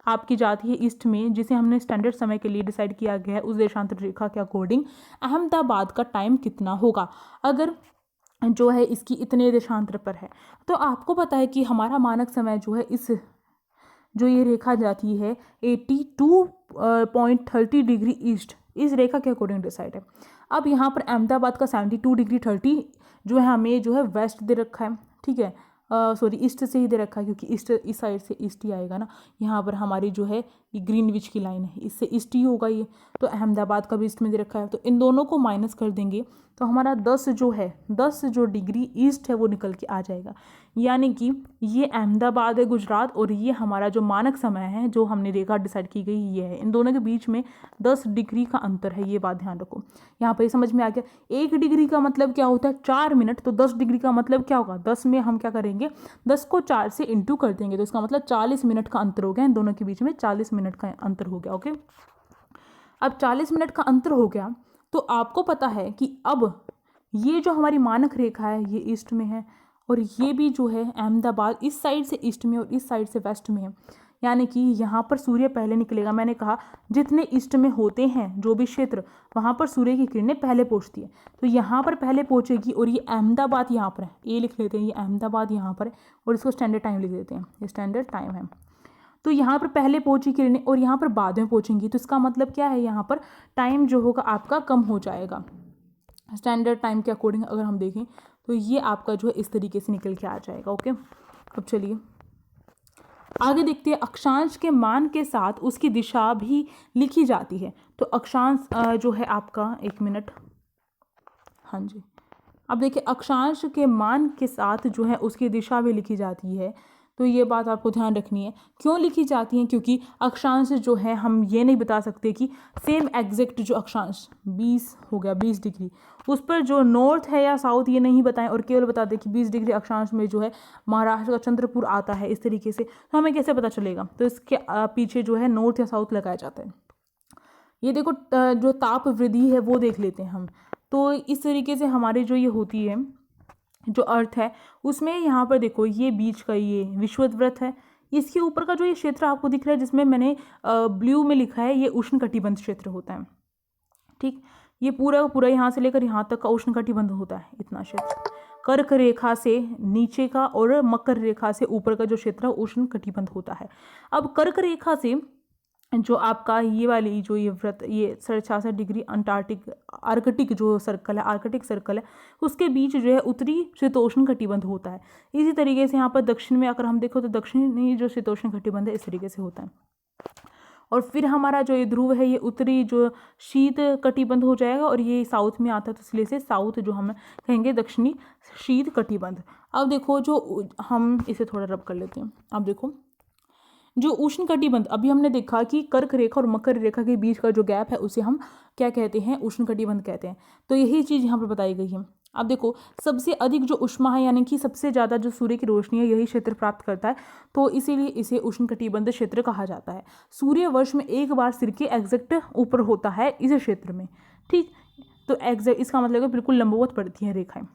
आपकी जाती है ईस्ट में, जिसे हमने स्टैंडर्ड समय के लिए डिसाइड किया गया है, उस देशांतर रेखा के अकॉर्डिंग अहमदाबाद का टाइम कितना होगा अगर जो है इसकी इतने देशांतर पर है। तो आपको पता है कि हमारा मानक समय जो है इस जो ये रेखा जाती है 82.30 डिग्री ईस्ट, इस रेखा के अकॉर्डिंग डिसाइड है। अब यहाँ पर अहमदाबाद का 72 डिग्री 30 जो है हमें जो है वेस्ट दे रखा है, ठीक है, ईस्ट से ही दे रखा है क्योंकि ईस्ट इस साइड से ईस्ट ही आएगा ना। यहाँ पर हमारी जो है ये ग्रीनविच की लाइन है, इससे ईस्ट ही होगा ये, तो अहमदाबाद का भी ईस्ट में दे रखा है, तो इन दोनों को माइनस कर देंगे तो हमारा 10 जो है 10 जो डिग्री ईस्ट है वो निकल के आ जाएगा। यानी कि ये अहमदाबाद है गुजरात, और ये हमारा जो मानक समय है जो हमने रेखा डिसाइड की गई ये है, इन दोनों के बीच में 10 डिग्री का अंतर है, ये बात ध्यान रखो। यहाँ पर समझ में आ गया 1 डिग्री का मतलब क्या होता है 4 मिनट, तो 10 डिग्री का मतलब क्या होगा 10 में हम क्या करेंगे 10 को 4 से इंटू कर देंगे, तो इसका मतलब 40 मिनट का अंतर हो गया, इन दोनों के बीच में 40 मिनट का अंतर हो गया। ओके, अब 40 मिनट का अंतर हो गया तो आपको पता है कि अब ये जो हमारी मानक रेखा है ये ईस्ट में है, और ये भी जो है अहमदाबाद इस साइड से ईस्ट में और इस साइड से वेस्ट में है, यानी कि यहाँ पर सूर्य पहले निकलेगा। मैंने कहा जितने ईस्ट में होते हैं जो भी क्षेत्र वहाँ पर सूर्य की किरणें पहले पहुँचती है, तो यहाँ पर पहले पहुँचेगी, और ये अहमदाबाद यहाँ पर है, ये लिख लेते हैं, ये अहमदाबाद यहाँ पर है, और इसको स्टैंडर्ड टाइम लिख देते हैं, ये स्टैंडर्ड टाइम है। तो यहाँ पर पहले पहुँची किरणें और यहाँ पर बाद में पहुँचेंगी, तो इसका मतलब क्या है यहाँ पर टाइम जो होगा आपका कम हो जाएगा। स्टैंडर्ड टाइम के अकॉर्डिंग अगर हम देखें तो ये आपका जो है इस तरीके से निकल के आ जाएगा। ओके, अब चलिए आगे देखते हैं। अक्षांश के मान के साथ उसकी दिशा भी लिखी जाती है, तो अक्षांश जो है आपका 1 मिनट, हाँ जी, अब देखिए अक्षांश के मान के साथ जो है उसकी दिशा भी लिखी जाती है, तो ये बात आपको ध्यान रखनी है। क्यों लिखी जाती है? क्योंकि अक्षांश जो है हम ये नहीं बता सकते कि सेम एग्जैक्ट जो अक्षांश 20 हो गया 20 डिग्री उस पर जो नॉर्थ है या साउथ ये नहीं बताएं, और केवल बता दें कि 20 डिग्री अक्षांश में जो है महाराष्ट्र का चंद्रपुर आता है इस तरीके से, तो हमें कैसे पता चलेगा? तो इसके पीछे जो है नॉर्थ या साउथ लगाया जाता है। ये देखो जो ताप वृद्धि है वो देख लेते हैं हम, तो इस तरीके से हमारी जो ये होती है जो अर्थ है उसमें यहाँ पर देखो ये बीच का ये विषुवत है, इसके ऊपर का जो ये क्षेत्र आपको दिख रहा है जिसमें मैंने ब्लू में लिखा है ये उष्णकटिबंध क्षेत्र होता है। ठीक, ये पूरा पूरा यहाँ से लेकर यहाँ तक का उष्णकटिबंध होता है, इतना क्षेत्र। कर्क रेखा से नीचे का और मकर रेखा से ऊपर का जो क्षेत्र उष्णकटिबंध होता है। अब कर्क रेखा से जो आपका ये वाली जो ये व्रत ये 66.5 डिग्री आर्कटिक जो सर्कल है, आर्कटिक सर्कल है, उसके बीच जो है उत्तरी शीतोष्ण कटिबंध होता है। इसी तरीके से यहाँ पर दक्षिण में अगर हम देखो तो दक्षिणी जो शीतोष्ण कटिबंध है इस तरीके से होता है। और फिर हमारा जो ये ध्रुव है ये उत्तरी जो शीत कटिबंध हो जाएगा, और ये साउथ में आता है तो इसलिए से साउथ जो हम कहेंगे दक्षिणी शीत कटिबंध। अब देखो जो हम इसे थोड़ा रब कर लेते हैं। अब देखो जो उष्ण कटिबंध अभी हमने देखा कि कर्क रेखा और मकर रेखा के बीच का जो गैप है उसे हम क्या कहते हैं? उष्ण कटिबंध कहते हैं। तो यही चीज़ यहाँ पर बताई गई है। अब देखो सबसे अधिक जो ऊष्मा है यानी कि सबसे ज़्यादा जो सूर्य की रोशनी है यही क्षेत्र प्राप्त करता है, तो इसीलिए इसे उष्ण कटिबंध क्षेत्र कहा जाता है। सूर्य वर्ष में एक बार सिर के एग्जैक्ट ऊपर होता है इस क्षेत्र में। ठीक, तो एग्जैक्ट इसका मतलब है बिल्कुल लंबवत पड़ती हैं रेखाएं,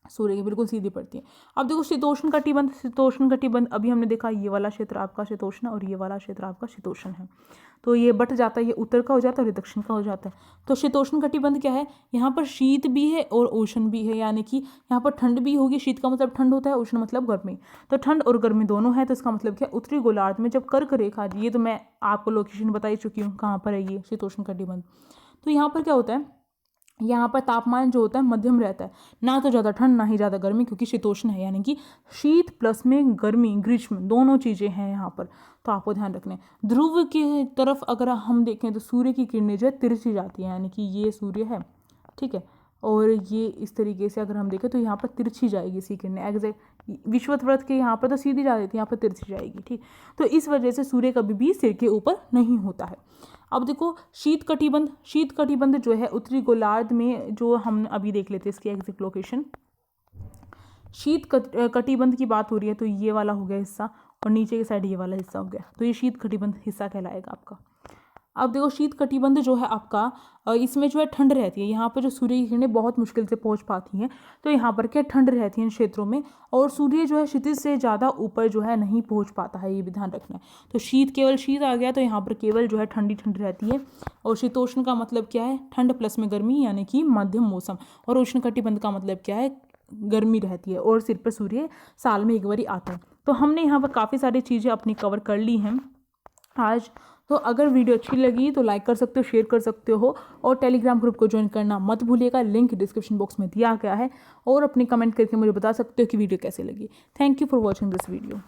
सूर्य की बिल्कुल सीधी पड़ती है। अब देखो शीतोष्ण कटिबंध, शीतोष्ण कटिबंध अभी हमने देखा ये वाला क्षेत्र आपका शीतोष्ण और ये वाला क्षेत्र आपका शीतोष्ण है, तो ये बट जाता है, ये उत्तर का हो जाता है और ये दक्षिण का हो जाता है। तो शीतोष्ण कटिबंध क्या है? यहाँ पर शीत भी है और उष्ण भी है, यानी कि यहाँ पर ठंड भी होगी। शीत का मतलब ठंड होता है, उष्ण मतलब गर्मी, तो ठंड और गर्मी दोनों है। तो इसका मतलब क्या? उत्तरी गोलार्ध में जब कर्क रेखा, ये तो मैं आपको लोकेशन बता ही चुकी हूँ कहाँ पर है ये शीतोष्ण कटिबंध। तो यहाँ पर क्या होता है, यहाँ पर तापमान जो होता है मध्यम रहता है, ना तो ज़्यादा ठंड ना ही ज़्यादा गर्मी, क्योंकि शीतोष्ण है, यानी कि शीत प्लस में गर्मी ग्रीष्म दोनों चीज़ें हैं यहाँ पर, तो आपको ध्यान रखना है। ध्रुव की तरफ अगर हम देखें तो सूर्य की किरणें जो है तिरछी जाती हैं, यानी कि ये सूर्य है, ठीक है, और ये इस तरीके से अगर हम देखें तो यहाँ पर तिरछी जाएगी इसकी किरणें। एग्जैक्ट विषुवत व्रत के यहाँ पर तो सीधी जा रही थी, यहाँ पर तिरछी जाएगी। ठीक, तो इस वजह से सूर्य कभी भी सिर के ऊपर नहीं होता है। अब देखो शीत कटिबंध, शीत कटिबंध जो है उत्तरी गोलार्ध में, जो हम अभी देख लेते हैं इसकी एग्जैक्ट लोकेशन। शीत कटिबंध की बात हो रही है तो ये वाला हो गया हिस्सा, और नीचे की साइड ये वाला हिस्सा हो गया, तो ये शीत कटिबंध हिस्सा कहलाएगा आपका। अब देखो शीत कटिबंध जो है आपका, इसमें जो है ठंड रहती है, यहाँ पर जो सूर्य की किरणें बहुत मुश्किल से पहुँच पाती हैं, तो यहाँ पर क्या ठंड रहती है इन क्षेत्रों में, और सूर्य जो है क्षितिज से ज़्यादा ऊपर जो है नहीं पहुँच पाता है, ये भी ध्यान रखना है। तो शीत केवल शीत आ गया, तो यहाँ पर केवल जो है ठंडी ठंड रहती है, और शीतोष्ण का मतलब क्या है? ठंड प्लस में गर्मी, यानी कि मध्यम मौसम, और उष्ण कटिबंध का मतलब क्या है? गर्मी रहती है, और सिर पर सूर्य साल में एक बार आता है। तो हमने यहाँ पर काफ़ी सारी चीज़ें अपनी कवर कर ली हैं आज। तो अगर वीडियो अच्छी लगी तो लाइक कर सकते हो, शेयर कर सकते हो, और टेलीग्राम ग्रुप को ज्वाइन करना मत भूलिएगा, लिंक डिस्क्रिप्शन बॉक्स में दिया गया है, और अपनी कमेंट करके मुझे बता सकते हो कि वीडियो कैसे लगी। Thank you for watching this video.